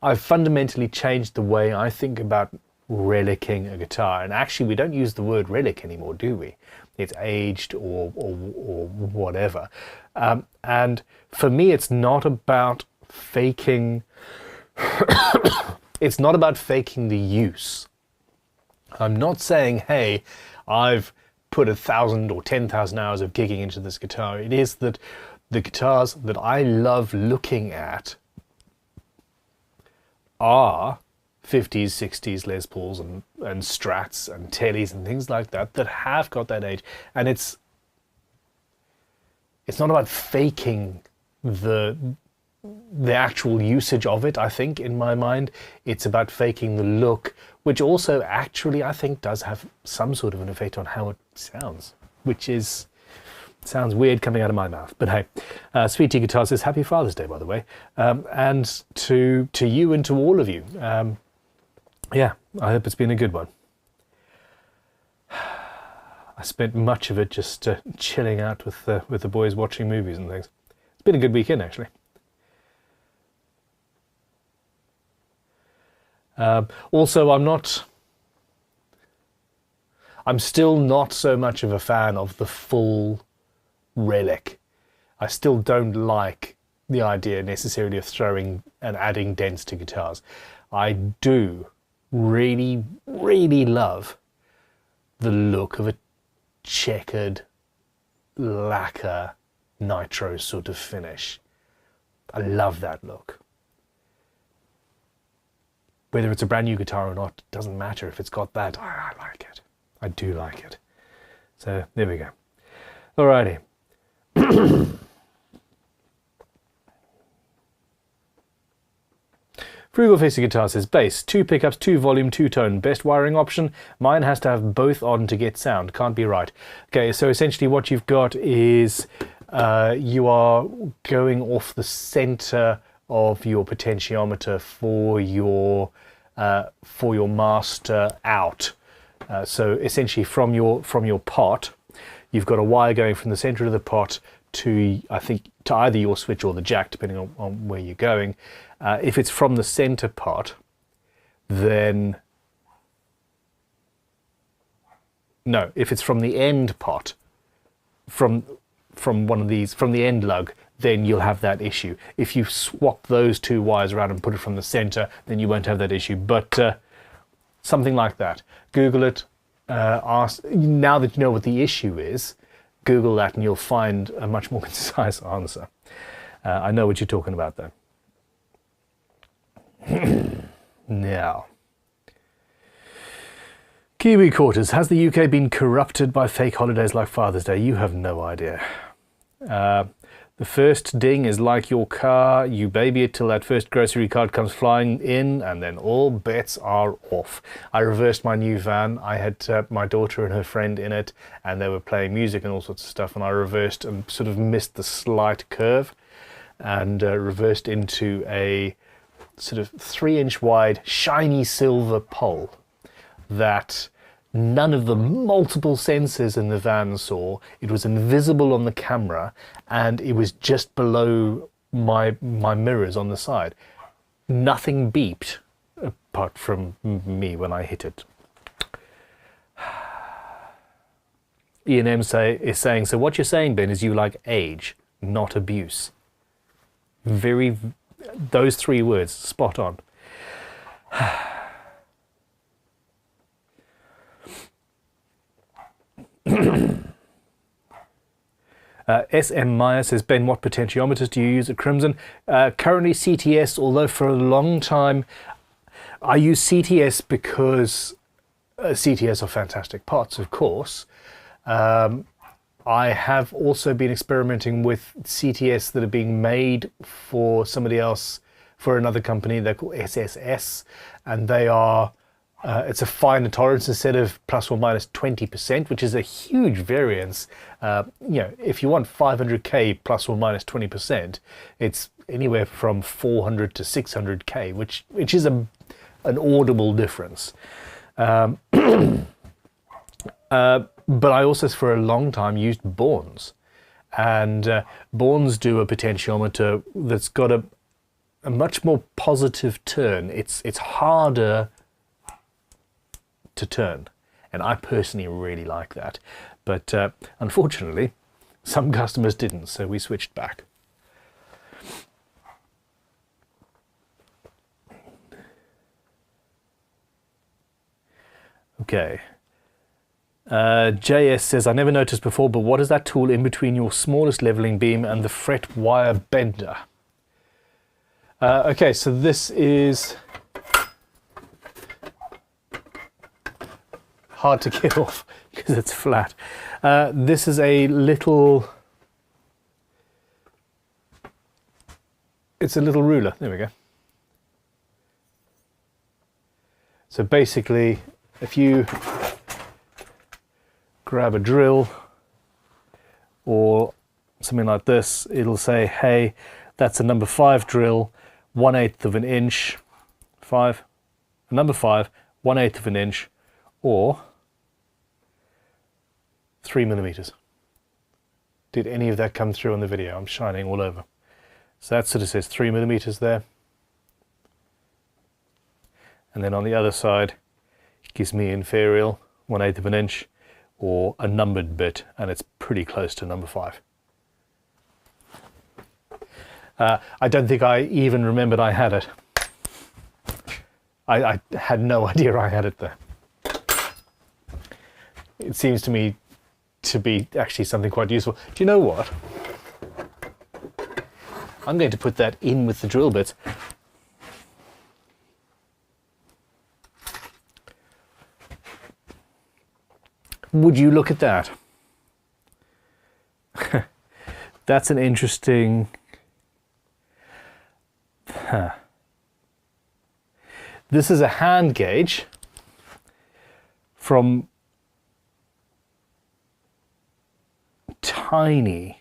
I've fundamentally changed the way I think about relicing a guitar. And actually, we don't use the word relic anymore, do we? It's aged or whatever. And for me, it's not about faking... it's not about faking the use. I'm not saying, hey, I've put 1,000 or 10,000 hours of gigging into this guitar. It is that the guitars that I love looking at are 50s, 60s Les Pauls and Strats and Tellys and things like that that have got that age. And it's not about faking the actual usage of it, I think, in my mind. It's about faking the look which also actually I think does have some sort of an effect on how it sounds, which is, sounds weird coming out of my mouth. But hey, Sweet Tea Guitar says, Happy Father's Day, by the way. And to you and to all of you. Yeah, I hope it's been a good one. I spent much of it just chilling out with the boys, watching movies and things. It's been a good weekend, actually. Also, I'm still not so much of a fan of the full Relic. I still don't like the idea necessarily of throwing and adding dents to guitars. I do really, really love the look of a checkered lacquer nitro sort of finish. I love that look. Whether it's a brand new guitar or not, doesn't matter. If it's got that, I like it. I do like it. So there we go. Alrighty. Frugal Facing Guitar says, bass, 2 pickups, 2 volume, 2 tone, best wiring option. Mine has to have both on to get sound. Can't be right. Okay, so essentially what you've got is you are going off the center of your potentiometer for your master out. So essentially from your pot, you've got a wire going from the center of the pot to, I think, to either your switch or the jack, depending on where you're going. If it's from the center pot, then no. If it's from the end pot, from one of these, from the end lug, then you'll have that issue. If you swap those 2 wires around and put it from the center, then you won't have that issue. But something like that. Google it. Ask, now that you know what the issue is, Google that and you'll find a much more concise answer. I know what you're talking about though. Now, Kiwi Quarters, has the UK been corrupted by fake holidays like Father's Day? You have no idea. The first ding is like your car, you baby it till that first grocery card comes flying in and then all bets are off. I reversed my new van. I had my daughter and her friend in it and they were playing music and all sorts of stuff, and I reversed and sort of missed the slight curve and reversed into a sort of 3-inch wide shiny silver pole that none of the multiple sensors in the van saw. It was invisible on the camera and it was just below my mirrors on the side. Nothing beeped apart from me when I hit it. Ian M is saying, so what you're saying, Ben, is you like age, not abuse. Those 3 words, spot on. SM Maya says, Ben, what potentiometers do you use at Crimson? Currently CTS, although for a long time I use CTS because CTS are fantastic pots, of course. I have also been experimenting with CTS that are being made for somebody else, for another company. They're called SSS, and they are, it's a finer tolerance instead of plus or minus 20%, which is a huge variance. You know, if you want 500K plus or minus 20%, it's anywhere from 400 to 600K, which is an audible difference. But I also, for a long time, used Bourne's. And Bourne's do a potentiometer that's got a much more positive turn. It's harder to turn. And I personally really like that. But unfortunately, some customers didn't, so we switched back. Okay. JS says, I never noticed before, but what is that tool in between your smallest leveling beam and the fret wire bender? Okay, so this is hard to get off because it's flat. This is a little, it's a little ruler. There we go. So basically, if you grab a drill or something like this, it'll say, hey, that's a number 5 drill, 1/8 of an inch, number 5, 1/8 of an inch, or 3 millimeters. Did any of that come through on the video? I'm shining all over. So that sort of says 3 millimeters there. And then on the other side, it gives me inferior, 1/8 of an inch, or a numbered bit, and it's pretty close to number 5. I don't think I even remembered I had it. I had no idea I had it there. It seems to me to be actually something quite useful. Do you know what? I'm going to put that in with the drill bits. Would you look at that? That's an interesting... This is a hand gauge from tiny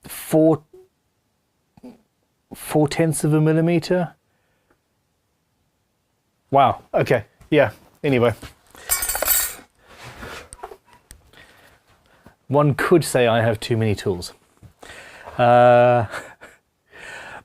4/10 of a millimeter. Wow. Okay. Yeah. Anyway, one could say I have too many tools.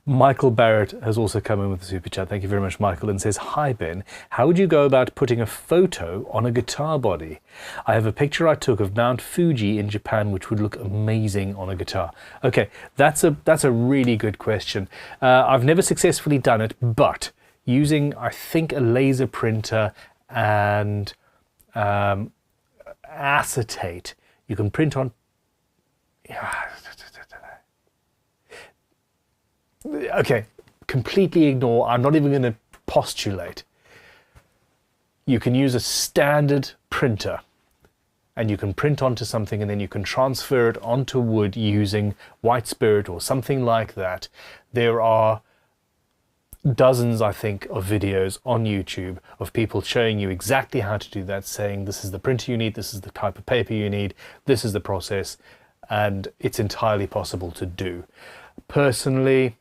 Michael Barrett has also come in with a super chat. Thank you very much, Michael, and says, hi Ben, how would you go about putting a photo on a guitar body? I have a picture I took of Mount Fuji in Japan, which would look amazing on a guitar. Okay, that's a really good question. I've never successfully done it, but using, I think, a laser printer and acetate, you can print on... Okay, completely ignore, I'm not even going to postulate. You can use a standard printer and you can print onto something and then you can transfer it onto wood using white spirit or something like that. There are dozens, I think, of videos on YouTube of people showing you exactly how to do that, saying this is the printer you need, this is the type of paper you need, this is the process, and it's entirely possible to do. Personally,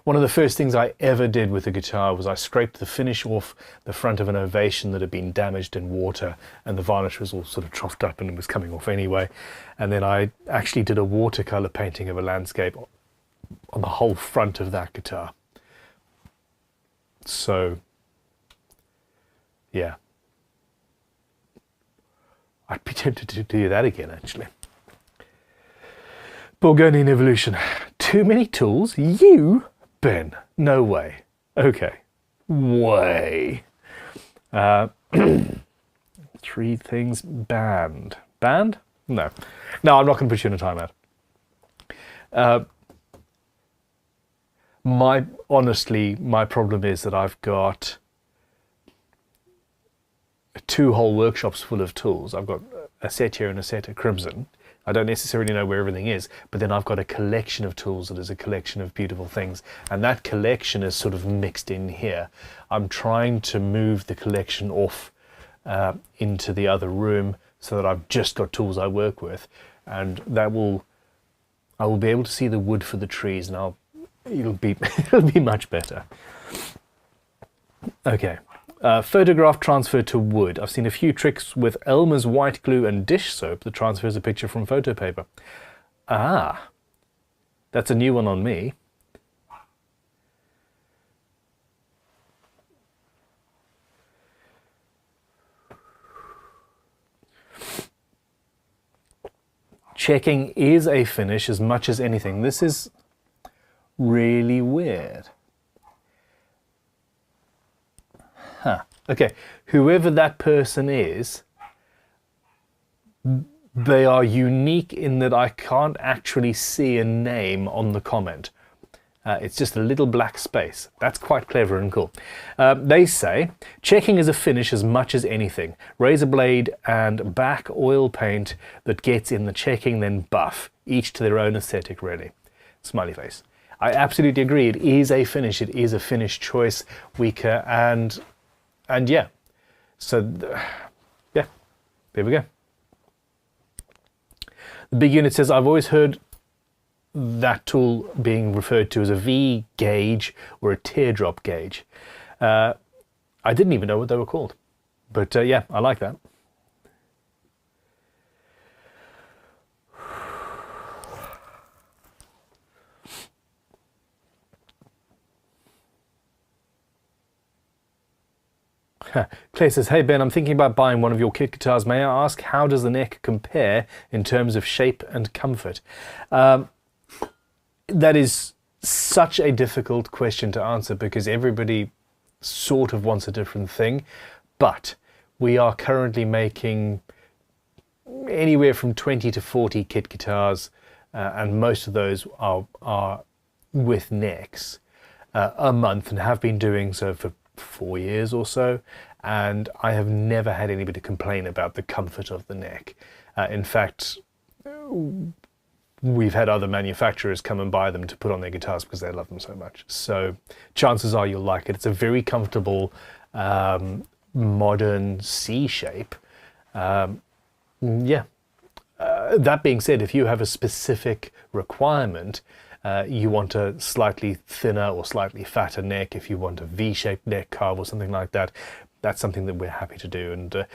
one of the first things I ever did with a guitar was I scraped the finish off the front of an Ovation that had been damaged in water, and the varnish was all sort of troughed up and it was coming off anyway. And then I actually did a watercolor painting of a landscape on the whole front of that guitar. So, yeah. I'd be tempted to do that again, actually. Burgundian Evolution. Too many tools? You? Ben? No way. Okay. Way. 3 things banned. Banned? No. No, I'm not going to put you in a timeout. Honestly, my problem is that I've got 2 whole workshops full of tools. I've got a set here and a set at Crimson. I don't necessarily know where everything is, but then I've got a collection of tools that is a collection of beautiful things, and that collection is sort of mixed in here. I'm trying to move the collection off into the other room so that I've just got tools I work with, and I will be able to see the wood for the trees, and it'll be much better. Okay. Photograph transfer to wood. I've seen a few tricks with Elmer's white glue and dish soap that transfers a picture from photo paper. Ah, that's a new one on me. Checking is a finish as much as anything. This is really weird. Huh. Okay, whoever that person is, they are unique in that I can't actually see a name on the comment. It's just a little black space. That's quite clever and cool. They say, checking is a finish as much as anything. Razor blade and back oil paint that gets in the checking, then buff. Each to their own aesthetic, really. Smiley face. I absolutely agree. It is a finish. It is a finish choice, weaker, and yeah. So, yeah, there we go. The big unit says, I've always heard that tool being referred to as a V gauge or a teardrop gauge. I didn't even know what they were called, but yeah, I like that. Clay says, hey Ben, I'm thinking about buying one of your kit guitars. May I ask, how does the neck compare in terms of shape and comfort? That is such a difficult question to answer because everybody sort of wants a different thing. But we are currently making anywhere from 20 to 40 kit guitars, and most of those are with necks a month, and have been doing so for 4 years or so, and I have never had anybody complain about the comfort of the neck. In fact, we've had other manufacturers come and buy them to put on their guitars because they love them so much. So chances are you'll like it. It's a very comfortable modern C shape. Yeah. That being said, if you have a specific requirement, you want a slightly thinner or slightly fatter neck, if you want a V-shaped neck carve or something like that, that's something that we're happy to do. And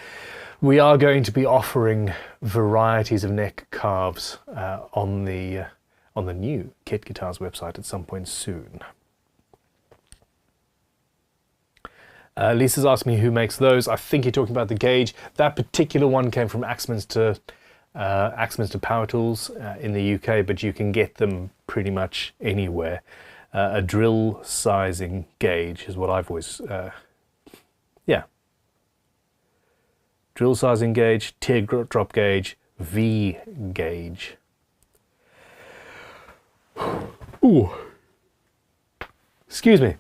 we are going to be offering varieties of neck carves on the new Kit Guitars website at some point soon. Lisa's asked me who makes those. I think you're talking about the gauge. That particular one came from Axminster Power Tools in the UK, but you can get them pretty much anywhere. A drill sizing gauge is what I've always, yeah. Drill sizing gauge, teardrop gauge, V gauge. Ooh. Excuse me.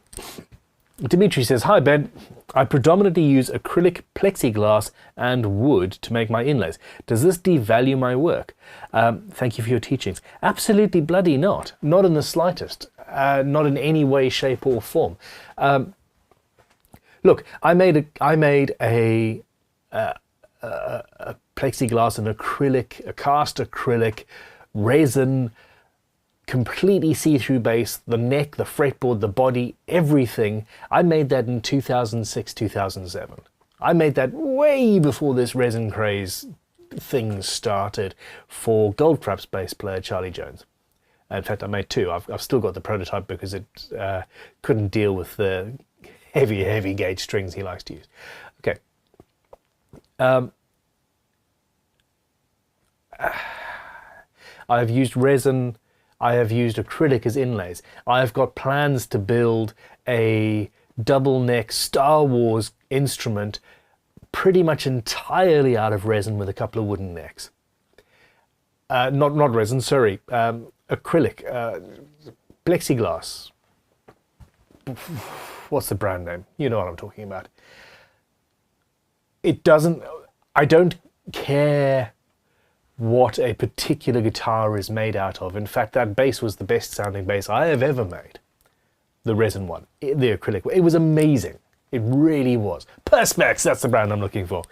Dimitri says, hi Ben, I predominantly use acrylic, plexiglass and wood to make my inlays. Does this devalue my work? Thank you for your teachings. Absolutely bloody not. Not in the slightest. Not in any way, shape or form. Look, I made a plexiglass, an acrylic, a cast acrylic, resin, completely see-through base, the neck, the fretboard, the body, everything. I made that in 2006, 2007. I made that way before this resin craze thing started for Goldfrapp's bass player Charlie Jones. In fact, I made two. I've still got the prototype because it couldn't deal with the heavy gauge strings he likes to use. Okay. I've used resin. I have used acrylic as inlays. I have got plans to build a double neck Star Wars instrument pretty much entirely out of resin with a couple of wooden necks. Not resin, sorry, acrylic, plexiglass. What's the brand name? You know what I'm talking about. I don't care what a particular guitar is made out of. In fact, that bass was the best sounding bass I have ever made. The resin one, the acrylic one. It was amazing. It really was. Perspex, that's the brand I'm looking for.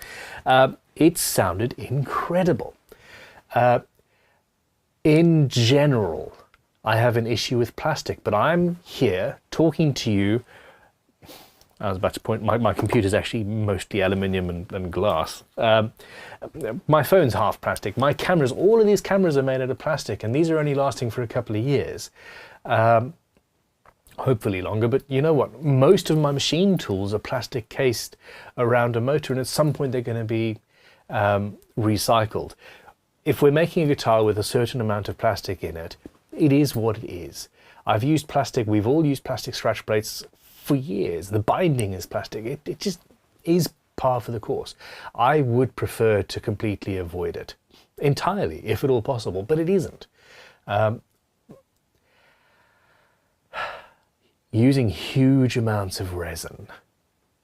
It sounded incredible. In general, I have an issue with plastic, but I'm here talking to you. I was about to point, my computer's actually mostly aluminium and glass. My phone's half plastic. My cameras, all of these cameras are made out of plastic, and these are only lasting for a couple of years. Hopefully longer, but you know what? Most of my machine tools are plastic cased around a motor, and at some point they're going to be recycled. If we're making a guitar with a certain amount of plastic in it, it is what it is. I've used plastic, we've all used plastic scratch plates for years. The binding is plastic. It just is par for the course. I would prefer to completely avoid it entirely, if at all possible, but it isn't. Using huge amounts of resin,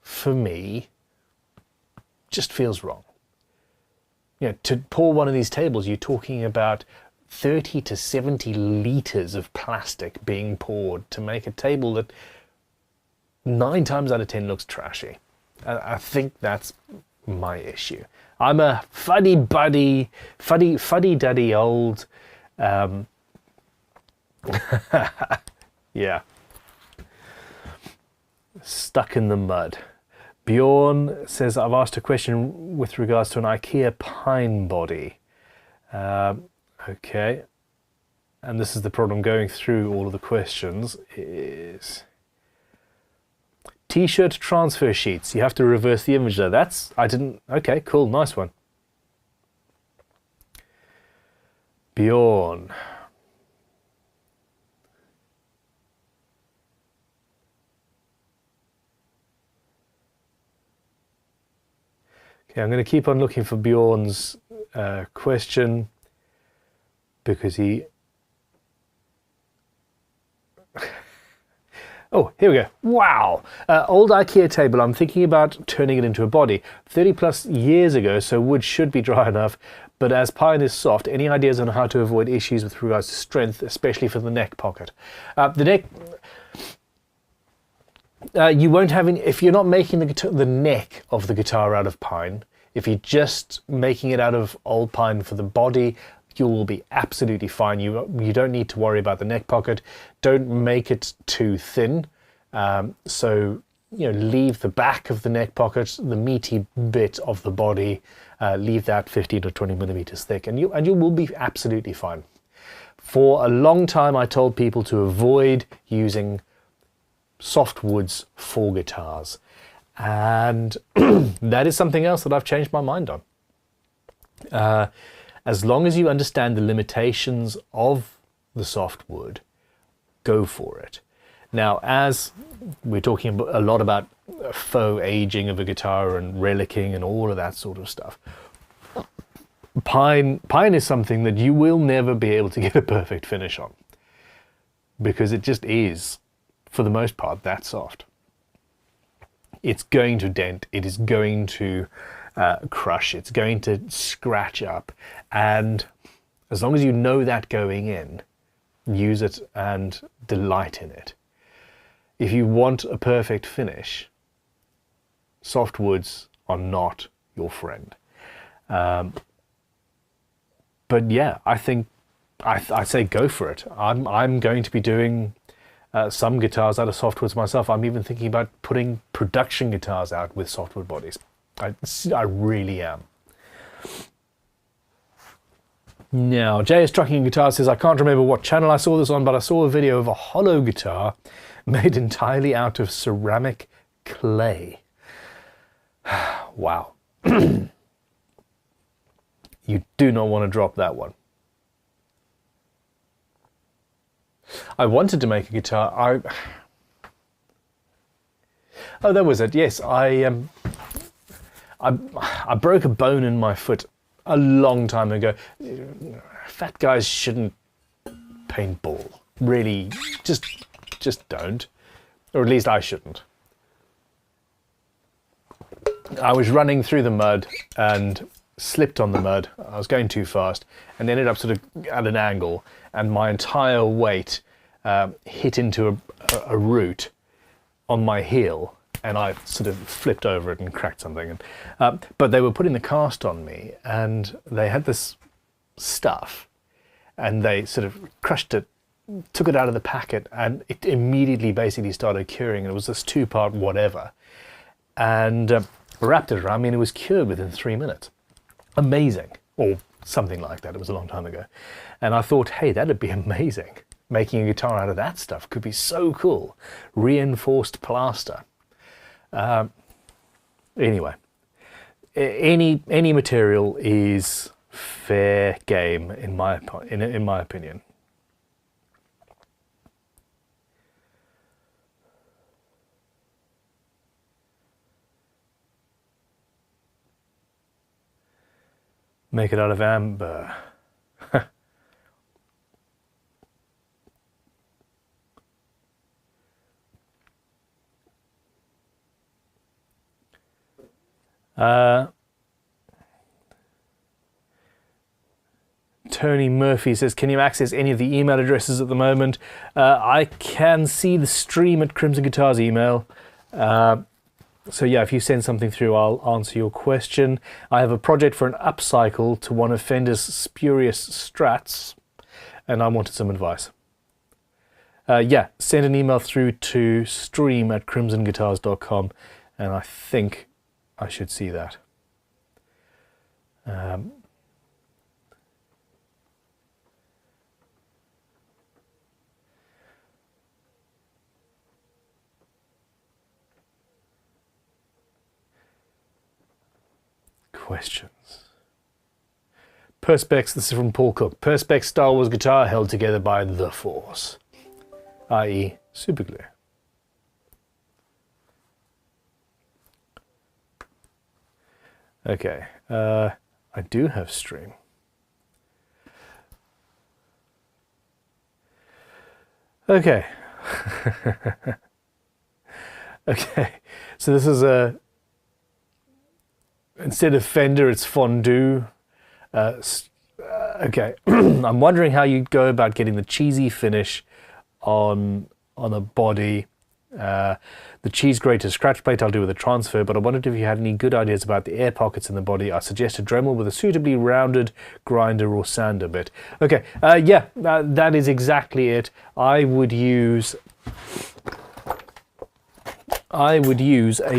for me, just feels wrong. You know, to pour one of these tables, you're talking about 30 to 70 litres of plastic being poured to make a table that 9 times out of 10 looks trashy. I think that's my issue. I'm a fuddy-duddy old... yeah. Stuck in the mud. Bjorn says, I've asked a question with regards to an IKEA pine body. Okay. And this is the problem going through all of the questions is... T-shirt transfer sheets. You have to reverse the image there. That's... I didn't... Okay, cool. Nice one. Bjorn. Okay, I'm going to keep on looking for Bjorn's question because he... Oh, here we go. Wow. Old IKEA table. I'm thinking about turning it into a body. 30 plus years ago, so wood should be dry enough. But as pine is soft, any ideas on how to avoid issues with regards to strength, especially for the neck pocket? The neck... you won't have any... If you're not making the neck of the guitar out of pine, if you're just making it out of old pine for the body, you will be absolutely fine. You don't need to worry about the neck pocket. Don't make it too thin. So, you know, leave the back of the neck pocket, the meaty bit of the body, leave that 15 or 20 millimeters thick, and you will be absolutely fine. For a long time, I told people to avoid using soft woods for guitars. And that is something else that I've changed my mind on. As long as you understand the limitations of the softwood, go for it. Now, as we're talking a lot about faux aging of a guitar and relicing and all of that sort of stuff, pine is something that you will never be able to get a perfect finish on, because it just is, for the most part, that soft. It's going to dent, it is going to crush, it's going to scratch up, and as long as you know that going in, use it and delight in it. If you want a perfect finish, softwoods are not your friend. But yeah, I think I say go for it. I'm going to be doing some guitars out of softwoods myself. I'm even thinking about putting production guitars out with softwood bodies. I really am. Now, JS Trucking Guitar says, I can't remember what channel I saw this on, but I saw a video of a hollow guitar made entirely out of ceramic clay. Wow. You do not want to drop that one. I wanted to make a guitar. Oh, that was it. Yes, I broke a bone in my foot a long time ago. Fat guys shouldn't paintball. Really, just don't. Or at least I shouldn't. I was running through the mud and slipped on the mud. I was going too fast and ended up sort of at an angle, and my entire weight hit into a root on my heel, and I sort of flipped over it and cracked something. And, but they were putting the cast on me, and they had this stuff, and they sort of crushed it, took it out of the packet, and it immediately basically started curing. It was this 2-part whatever, and wrapped it around me, and it was cured within 3 minutes. Amazing, or something like that. It was a long time ago, and I thought, hey, that'd be amazing. Making a guitar out of that stuff could be so cool. Reinforced plaster. Anyway, any material is fair game in my opinion. Make it out of amber. Tony Murphy says, can you access any of the email addresses at the moment? I can see the stream at Crimson Guitar's email. So yeah, if you send something through, I'll answer your question. I have a project for an upcycle to one of Fender's spurious Strats, and I wanted some advice. Yeah, send an email through to stream@crimsonguitars.com, and I think I should see that. Questions. Perspex, this is from Paul Cook. Perspex Star Wars guitar held together by the Force, i.e. super glue. Okay, I do have stream. Okay. Okay, so this is a, instead of Fender, it's Fondue. Okay, I'm wondering how you go about getting the cheesy finish on a body. The cheese grater scratch plate I'll do with a transfer, but I wondered if you had any good ideas about the air pockets in the body. I suggest a Dremel with a suitably rounded grinder or sander bit. Okay, yeah, that is exactly it. I would use a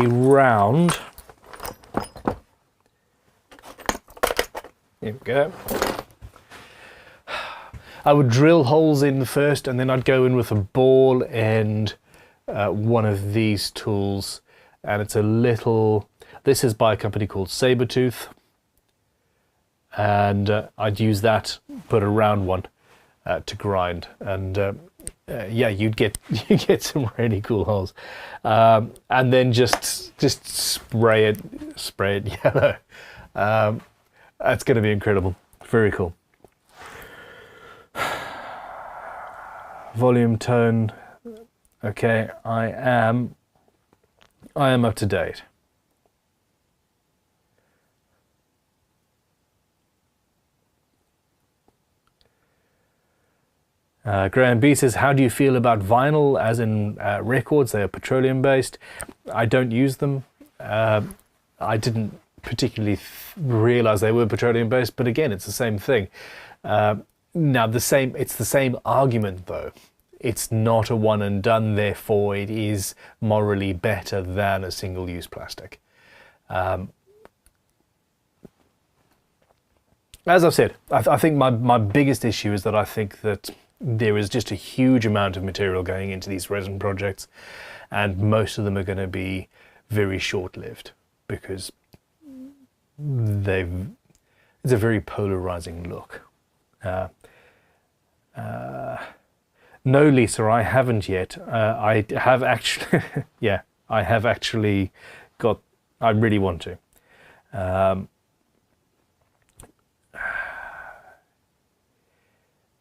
round. Here we go. I would drill holes in first, and then I'd go in with a ball and one of these tools, and it's a little, this is by a company called Sabertooth, and I'd use that, but a round one, to grind, and yeah, you'd get some really cool holes, and then just spray it yellow. That's going to be incredible. Very cool. Volume, tone. Okay, I am up to date. Graham B says, how do you feel about vinyl, as in records? They are petroleum based. I don't use them. I didn't particularly realize they were petroleum based, but again, it's the same thing. Now it's the same argument though. It's not a one and done, therefore it is morally better than a single use plastic. As I've said, I think my biggest issue is that I think that there is just a huge amount of material going into these resin projects, and most of them are going to be very short-lived because it's a very polarizing look. No, Lisa, I haven't yet. I have actually, yeah, I have actually got, I really want to.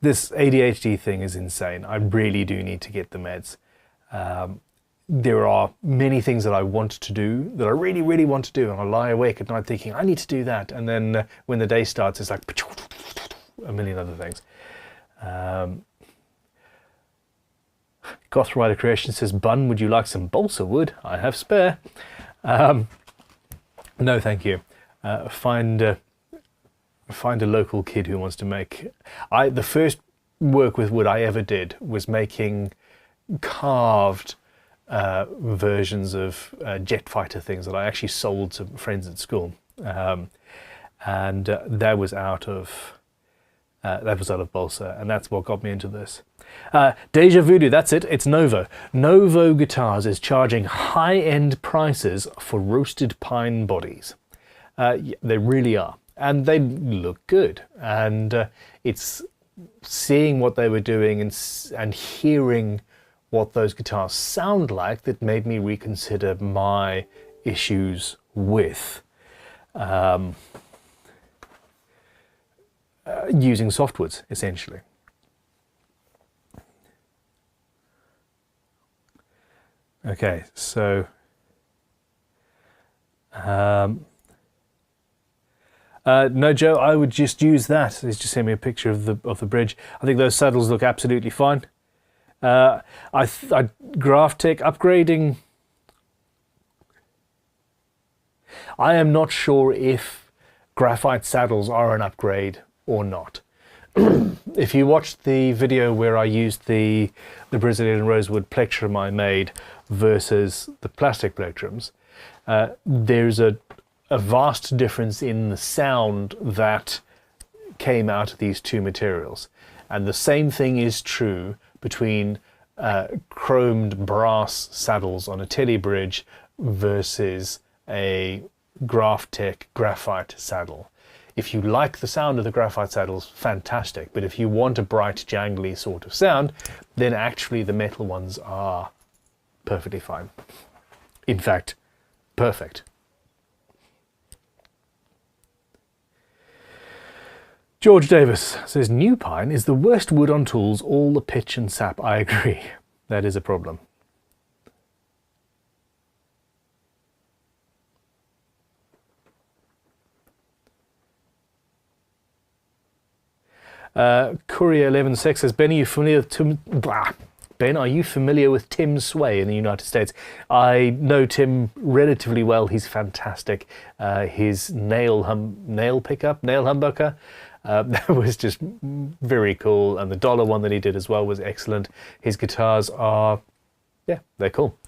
This ADHD thing is insane. I really do need to get the meds. There are many things that I want to do, that I really, really want to do, and I lie awake at night thinking, I need to do that. And then when the day starts, it's like a million other things. Goth Rider Creation says, Bun, would you like some balsa wood? I have spare. No, thank you. Find a local kid who wants to make... The first work with wood I ever did was making carved versions of jet fighter things that I actually sold to friends at school. And that was out of balsa, and that's what got me into this. Deja Voodoo, that's it, it's Novo. Novo Guitars is charging high-end prices for roasted pine bodies. They really are, and they look good. And it's seeing what they were doing and hearing what those guitars sound like that made me reconsider my issues with using softwoods, essentially. Okay, so No, Joe, I would just use that. He's just sent me a picture of the bridge. I think those saddles look absolutely fine. Graphtec upgrading. I am not sure if graphite saddles are an upgrade or not. If you watched the video where I used the Brazilian rosewood plectrum I made versus the plastic plectrums, there's a vast difference in the sound that came out of these two materials. And the same thing is true between chromed brass saddles on a Tele bridge versus a Graphtec graphite saddle. If you like the sound of the graphite saddles, fantastic. But if you want a bright, jangly sort of sound, then actually the metal ones are perfectly fine. In fact, perfect. George Davis says, new pine is the worst wood on tools, all the pitch and sap. I agree. That is a problem. Courier11 says, Ben, are you familiar with Tim Sway in the United States? I know Tim relatively well. He's fantastic. His nail humbucker, that was just very cool. And the dollar one that he did as well was excellent. His guitars are, yeah, they're cool.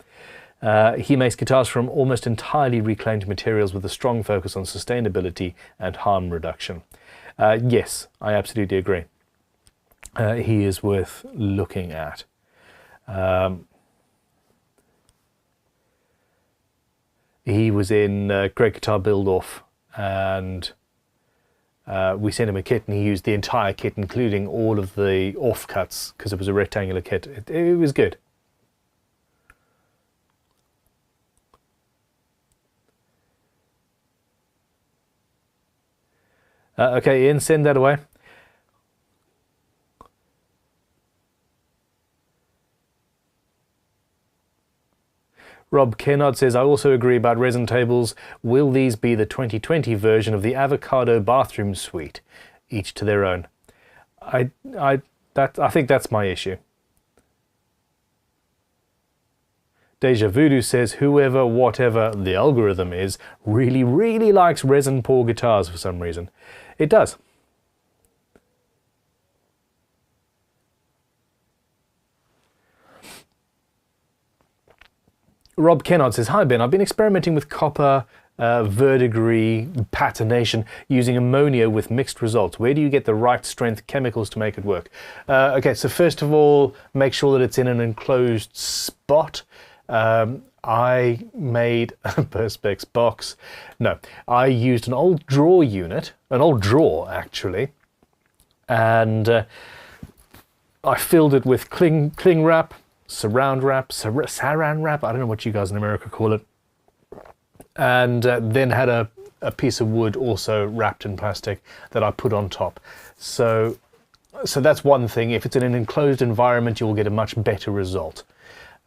He makes guitars from almost entirely reclaimed materials with a strong focus on sustainability and harm reduction. Yes, I absolutely agree. He is worth looking at. He was in Great Guitar Build-Off, and we sent him a kit, and he used the entire kit, including all of the offcuts, because it was a rectangular kit. It was good. Okay, Ian, send that away. Rob Kennard says, I also agree about resin tables. Will these be the 2020 version of the avocado bathroom suite? Each to their own. I think that's my issue. Deja Voodoo says, whoever, whatever the algorithm is, really, really likes resin poor guitars for some reason. It does. Rob Kennard says, hi Ben, I've been experimenting with copper verdigris patination using ammonia with mixed results. Where do you get the right strength chemicals to make it work? Okay, so first of all, make sure that it's in an enclosed spot. I made a Perspex box. No, I used an old drawer unit, an old drawer actually, and I filled it with cling wrap, saran wrap, I don't know what you guys in America call it, and then had a piece of wood also wrapped in plastic that I put on top. So that's one thing. If it's in an enclosed environment, you'll get a much better result.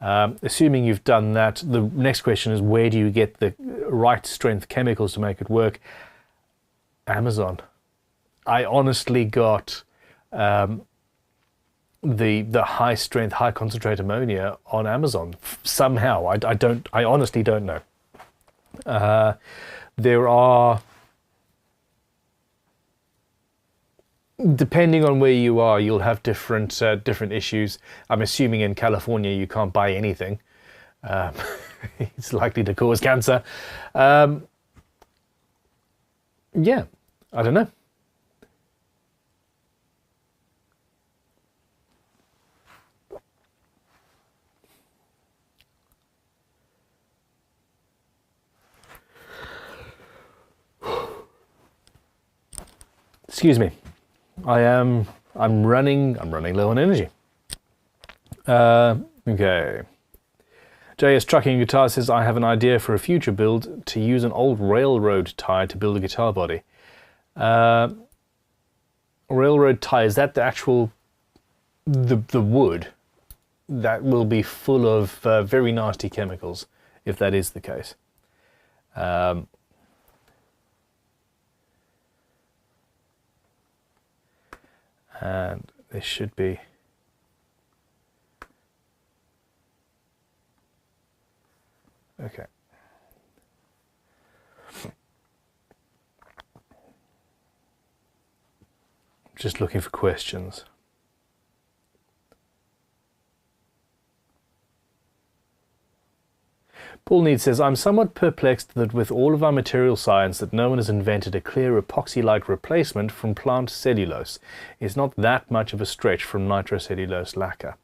Assuming you've done that, the next question is, where do you get the right strength chemicals to make it work? Amazon. I honestly got the high strength, high concentrate ammonia on Amazon somehow. I honestly don't know. There are, depending on where you are, you'll have different issues. I'm assuming in California you can't buy anything. It's likely to cause cancer. Yeah, I don't know. Excuse me. I'm running low on energy. Okay. JS Trucking Guitar says, I have an idea for a future build to use an old railroad tie to build a guitar body. Railroad tie, is that the actual, the wood? That will be full of very nasty chemicals, if that is the case. And this should be... Okay. Just looking for questions. Paul Need says, I'm somewhat perplexed that with all of our material science that no one has invented a clear epoxy-like replacement from plant cellulose. It's not that much of a stretch from nitrocellulose lacquer.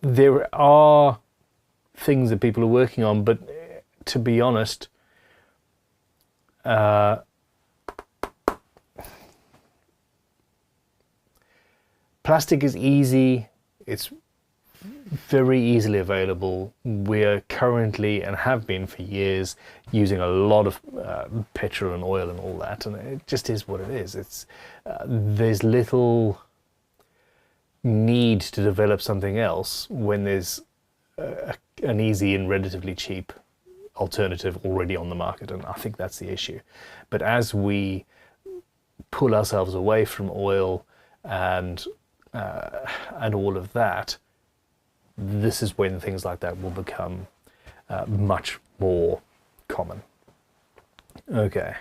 There are things that people are working on, but to be honest, plastic is easy, it's very easily available. We're currently, and have been for years, using a lot of petrol and oil and all that, and it just is what it is. It's there's little need to develop something else when there's an easy and relatively cheap alternative already on the market, and I think that's the issue. But as we pull ourselves away from oil and all of that, this is when things like that will become much more common. Okay.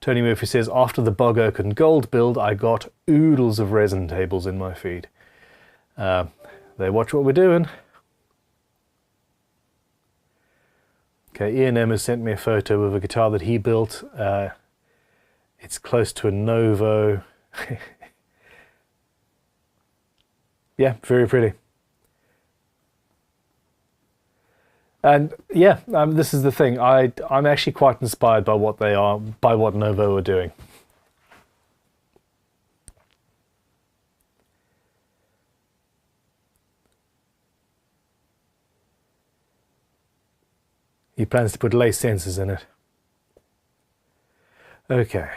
Tony Murphy says, after the bog oak and gold build, I got oodles of resin tables in my feed. They watch what we're doing. Okay, Ian M has sent me a photo of a guitar that he built. It's close to a Novo. Yeah, very pretty. And yeah, this is the thing. I'm actually quite inspired by what they are, by what Novo are doing. He plans to put lace sensors in it. Okay.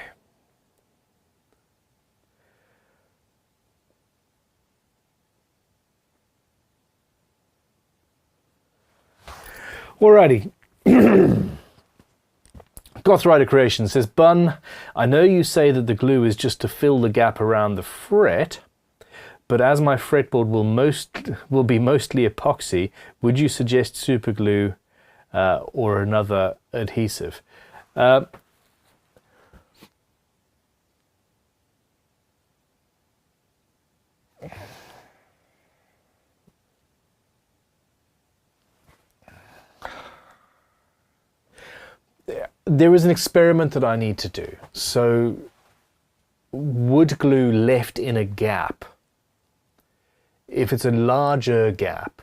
Alrighty. Gothrider Creation says, Bun, I know you say that the glue is just to fill the gap around the fret, but as my fretboard will be mostly epoxy, would you suggest super glue or another adhesive? There is an experiment that I need to do. So wood glue left in a gap, if it's a larger gap,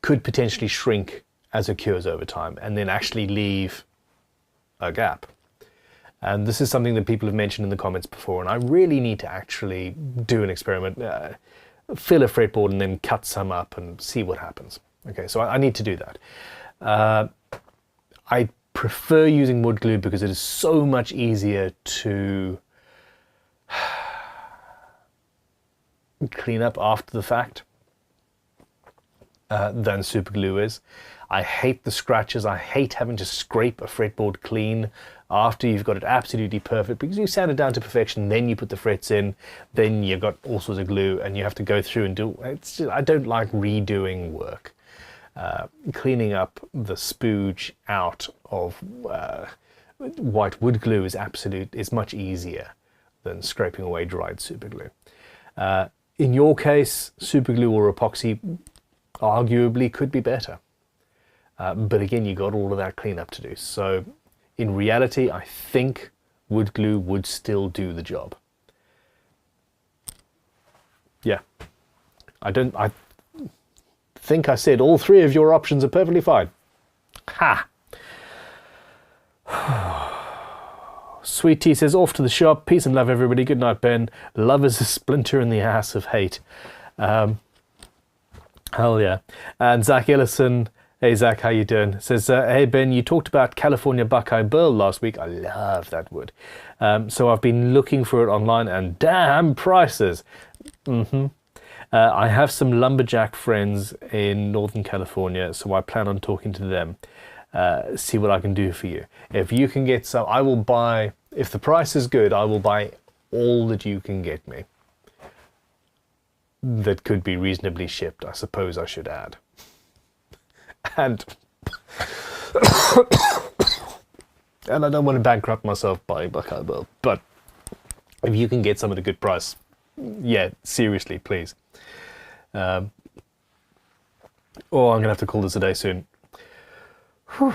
could potentially shrink as it cures over time and then actually leave a gap. And this is something that people have mentioned in the comments before, and I really need to actually do an experiment, fill a fretboard and then cut some up and see what happens. Okay, so I need to do that. I prefer using wood glue because it is so much easier to clean up after the fact than super glue is. I hate the scratches. I hate having to scrape a fretboard clean after you've got it absolutely perfect, because you sand it down to perfection, then you put the frets in, then you've got all sorts of glue and you have to go through and do it's just, I don't like redoing work. Cleaning up the spooge out of white wood glue is much easier than scraping away dried super glue. In your case, super glue or epoxy arguably could be better. But again, you got all of that cleanup to do. So in reality, I think wood glue would still do the job. Yeah. I think I said all three of your options are perfectly fine. Ha! Sweet Tea says, off to the shop. Peace and love, everybody. Good night, Ben. Love is a splinter in the ass of hate. Hell yeah. And Zach Ellison, hey Zach, how you doing? Says, hey Ben, you talked about California Buckeye Burl last week. I love that wood. So I've been looking for it online and damn prices. I have some lumberjack friends in Northern California, so I plan on talking to them. see what I can do for you. If you can get some, I will buy, if the price is good, I will buy all that you can get me that could be reasonably shipped, I suppose I should add. And and I don't want to bankrupt myself buying Buckeye Burl, but if you can get some at a good price, yeah, seriously, please. Oh, I'm gonna have to call this a day soon. Whew.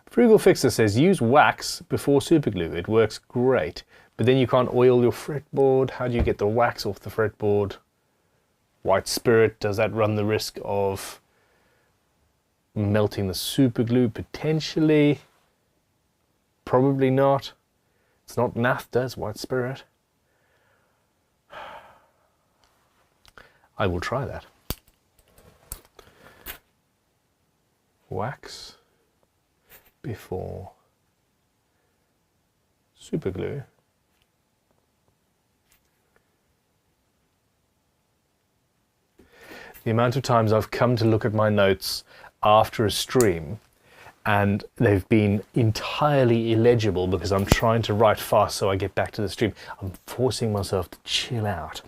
Frugal Fixer says, use wax before superglue. It works great. But then you can't oil your fretboard. How do you get the wax off the fretboard? White Spirit, does that run the risk of melting the superglue? Potentially. Probably not. It's not naphtha, it's White Spirit. I will try that. Wax before superglue. The amount of times I've come to look at my notes after a stream and they've been entirely illegible because I'm trying to write fast so I get back to the stream. I'm forcing myself to chill out.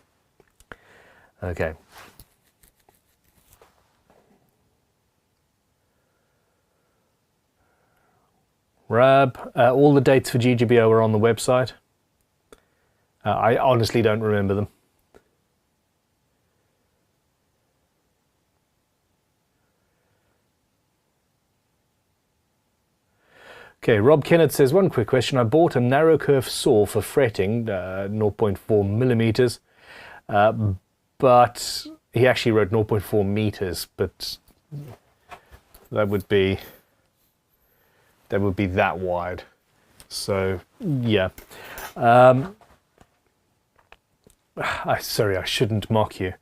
Okay. Rab, all the dates for GGBO are on the website. I honestly don't remember them. Okay, Rob Kennett says, one quick question. I bought a narrow curve saw for fretting, 0.4 millimeters, but he actually wrote 0.4 meters, but that would be that wide. So yeah. Sorry, I shouldn't mock you,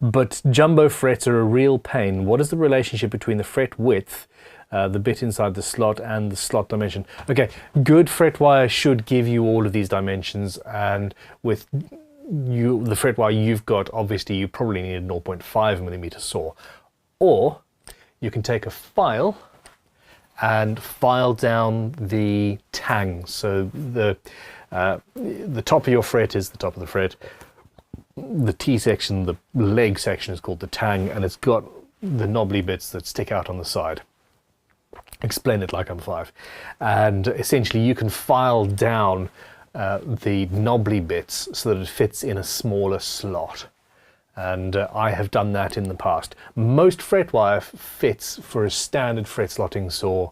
but jumbo frets are a real pain. What is the relationship between the fret width, the bit inside the slot, and the slot dimension? Okay, good fret wire should give you all of these dimensions, and with the fret wire you've got, obviously you probably need a 0.5 millimeter saw, or you can take a file and file down the tang. So the top of your fret is the top of the fret. The T section, the leg section, is called the tang, and it's got the knobbly bits that stick out on the side. Explain it like I'm 5. And essentially you can file down the knobbly bits so that it fits in a smaller slot. And I have done that in the past. Most fret wire fits for a standard fret slotting saw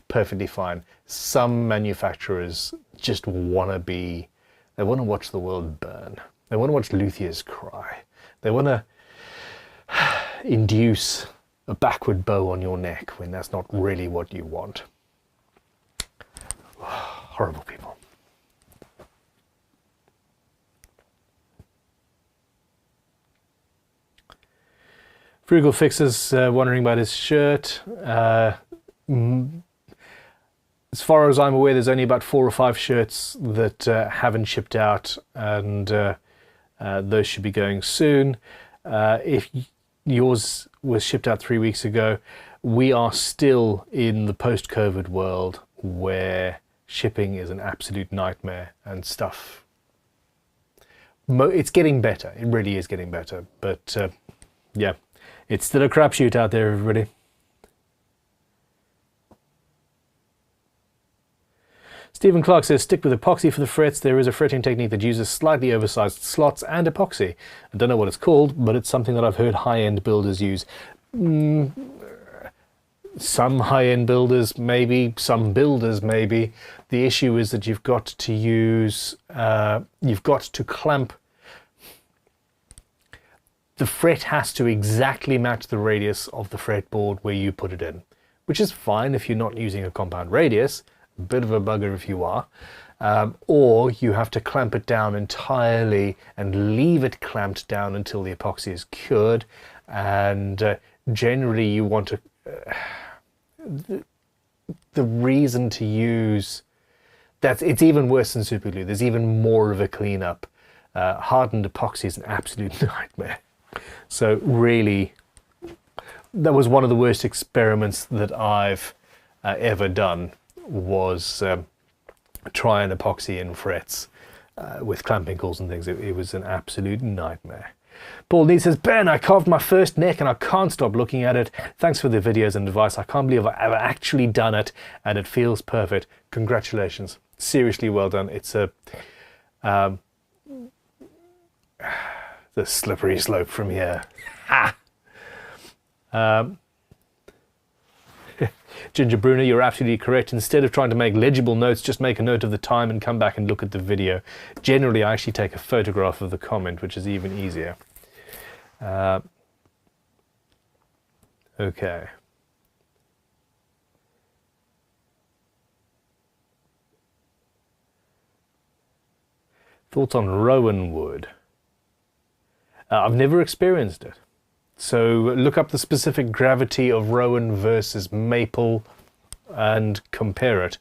perfectly fine. Some manufacturers just want to they want to watch the world burn. They want to watch Luthiers cry. They want to induce a backward bow on your neck when that's not really what you want. Horrible people. Frugal Fixer's wondering about his shirt. As far as I'm aware, there's only about 4 or 5 shirts that haven't shipped out, and those should be going soon. If yours was shipped out 3 weeks ago, we are still in the post-COVID world where shipping is an absolute nightmare and stuff. It's getting better. It really is getting better. But yeah, it's still a crapshoot out there, everybody. Stephen Clark says, stick with epoxy for the frets. There is a fretting technique that uses slightly oversized slots and epoxy. I don't know what it's called, but it's something that I've heard high-end builders use. Some high-end builders, maybe. Some builders, maybe. The issue is that you've got to use, you've got to clamp. The fret has to exactly match the radius of the fretboard where you put it in, which is fine if you're not using a compound radius. Bit of a bugger if you are, or you have to clamp it down entirely and leave it clamped down until the epoxy is cured. And generally you want to the reason to use it's even worse than superglue. There's even more of a cleanup. Hardened epoxy is an absolute nightmare. So really, that was one of the worst experiments that I've ever done, was try and epoxy in frets with clamping coils and things. It was an absolute nightmare. Paul Neat says, Ben, I carved my first neck and I can't stop looking at it. Thanks for the videos and advice. I can't believe I've actually done it and it feels perfect. Congratulations. Seriously well done. It's a the slippery slope from here. Ha! Ginger Bruner, you're absolutely correct. Instead of trying to make legible notes, just make a note of the time and come back and look at the video. Generally, I actually take a photograph of the comment, which is even easier. Okay. Thoughts on rowan wood? I've never experienced it. So look up the specific gravity of rowan versus maple and compare it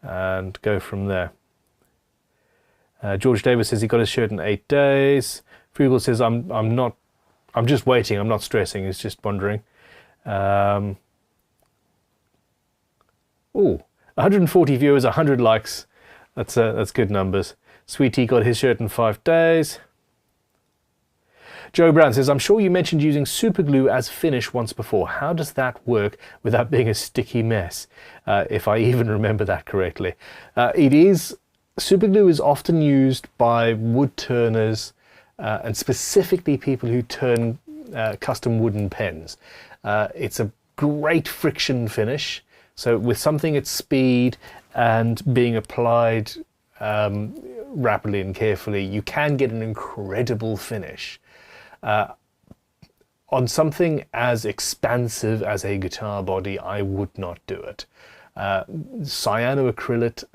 and go from there. George Davis says he got his shirt in 8 days. Frugal says I'm just waiting, I'm not stressing, he's just wondering. Oh, 140 viewers, 100 likes. That's good numbers. Sweetie got his shirt in 5 days. Joe Brown says, I'm sure you mentioned using super glue as finish once before. How does that work without being a sticky mess? If I even remember that correctly. Super glue is often used by wood turners and specifically people who turn custom wooden pens. It's a great friction finish. So with something at speed and being applied rapidly and carefully, you can get an incredible finish. On something as expansive as a guitar body, I would not do it. Cyanoacrylate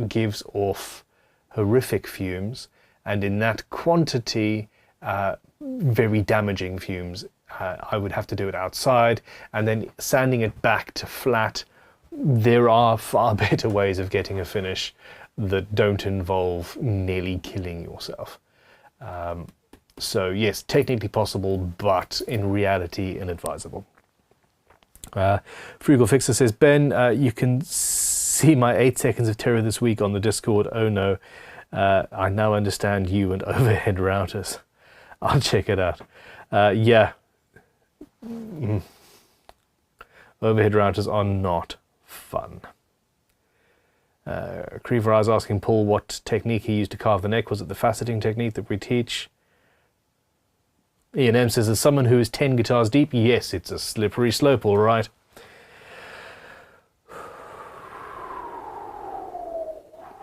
gives off horrific fumes, and in that quantity, very damaging fumes. I would have to do it outside, and then sanding it back to flat. There are far better ways of getting a finish that don't involve nearly killing yourself. So yes, technically possible, but in reality inadvisable. Frugal Fixer says, Ben, you can see my 8 seconds of terror this week on the Discord. Oh no, I now understand you and overhead routers. I'll check it out. Yeah. Overhead routers are not fun. Creever is asking Paul what technique he used to carve the neck. Was it the faceting technique that we teach? Ian M says, as someone who is 10 guitars deep, yes, it's a slippery slope, all right.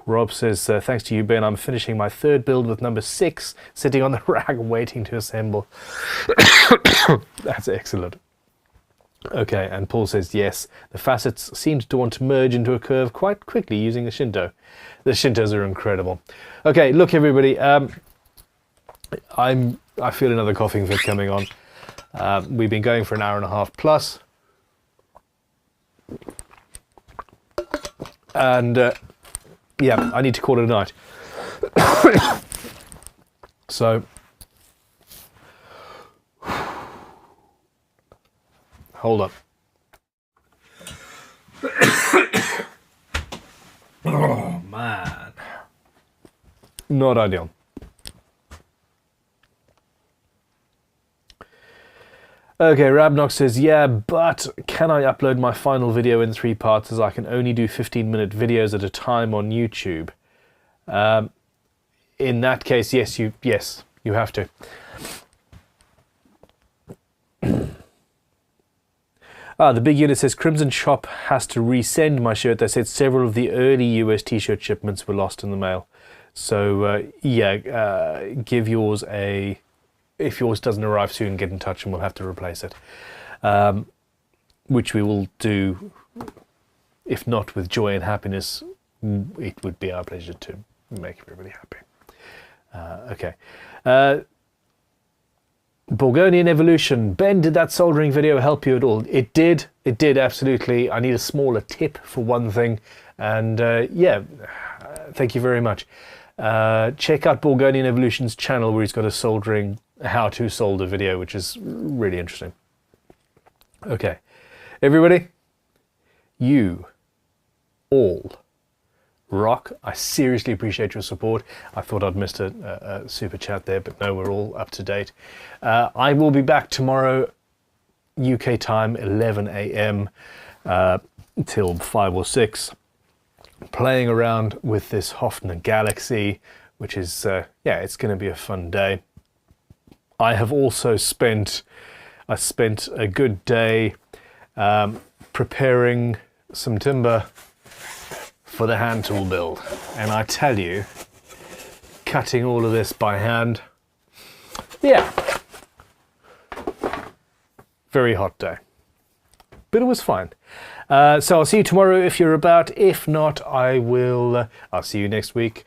Rob says, thanks to you, Ben, I'm finishing my 3rd build with number 6, sitting on the rack waiting to assemble. That's excellent. Okay, and Paul says, yes, the facets seemed to want to merge into a curve quite quickly using the Shinto. The Shintos are incredible. Okay, look, everybody, I feel another coughing fit coming on. We've been going for an hour and a half plus. And yeah, I need to call it a night. So, hold up. Oh man. Not ideal. Okay, Rabnox says, yeah, but can I upload my final video in 3 parts as I can only do 15-minute videos at a time on YouTube? In that case, yes, you have to. The big unit says, Crimson Shop has to resend my shirt. They said several of the early US t-shirt shipments were lost in the mail. So, yeah, give yours a... If yours doesn't arrive soon, get in touch and we'll have to replace it. Which we will do, if not with joy and happiness, it would be our pleasure to make everybody happy. Okay. Bulgarian Evolution. Ben, did that soldering video help you at all? It did. It did, absolutely. I need a smaller tip for one thing. And yeah, thank you very much. Check out Bulgarian Evolution's channel where he's got a soldering how-to solder video, which is really interesting. Okay, everybody, you all rock. I seriously appreciate your support. I thought I'd missed a super chat there, but no, we're all up to date. I will be back tomorrow, UK time, 11 a.m. Till 5 or 6, playing around with this Hofner Galaxy, which is, yeah, it's going to be a fun day. I have also spent a good day preparing some timber for the hand tool build. And I tell you, cutting all of this by hand, yeah, very hot day. But it was fine. So I'll see you tomorrow if you're about. If not, I'll see you next week.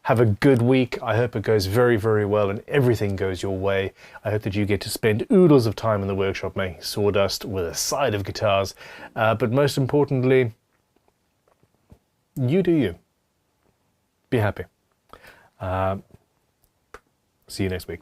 Have a good week. I hope it goes very, very well and everything goes your way. I hope that you get to spend oodles of time in the workshop making sawdust with a side of guitars. But most importantly, you do you. Be happy. See you next week.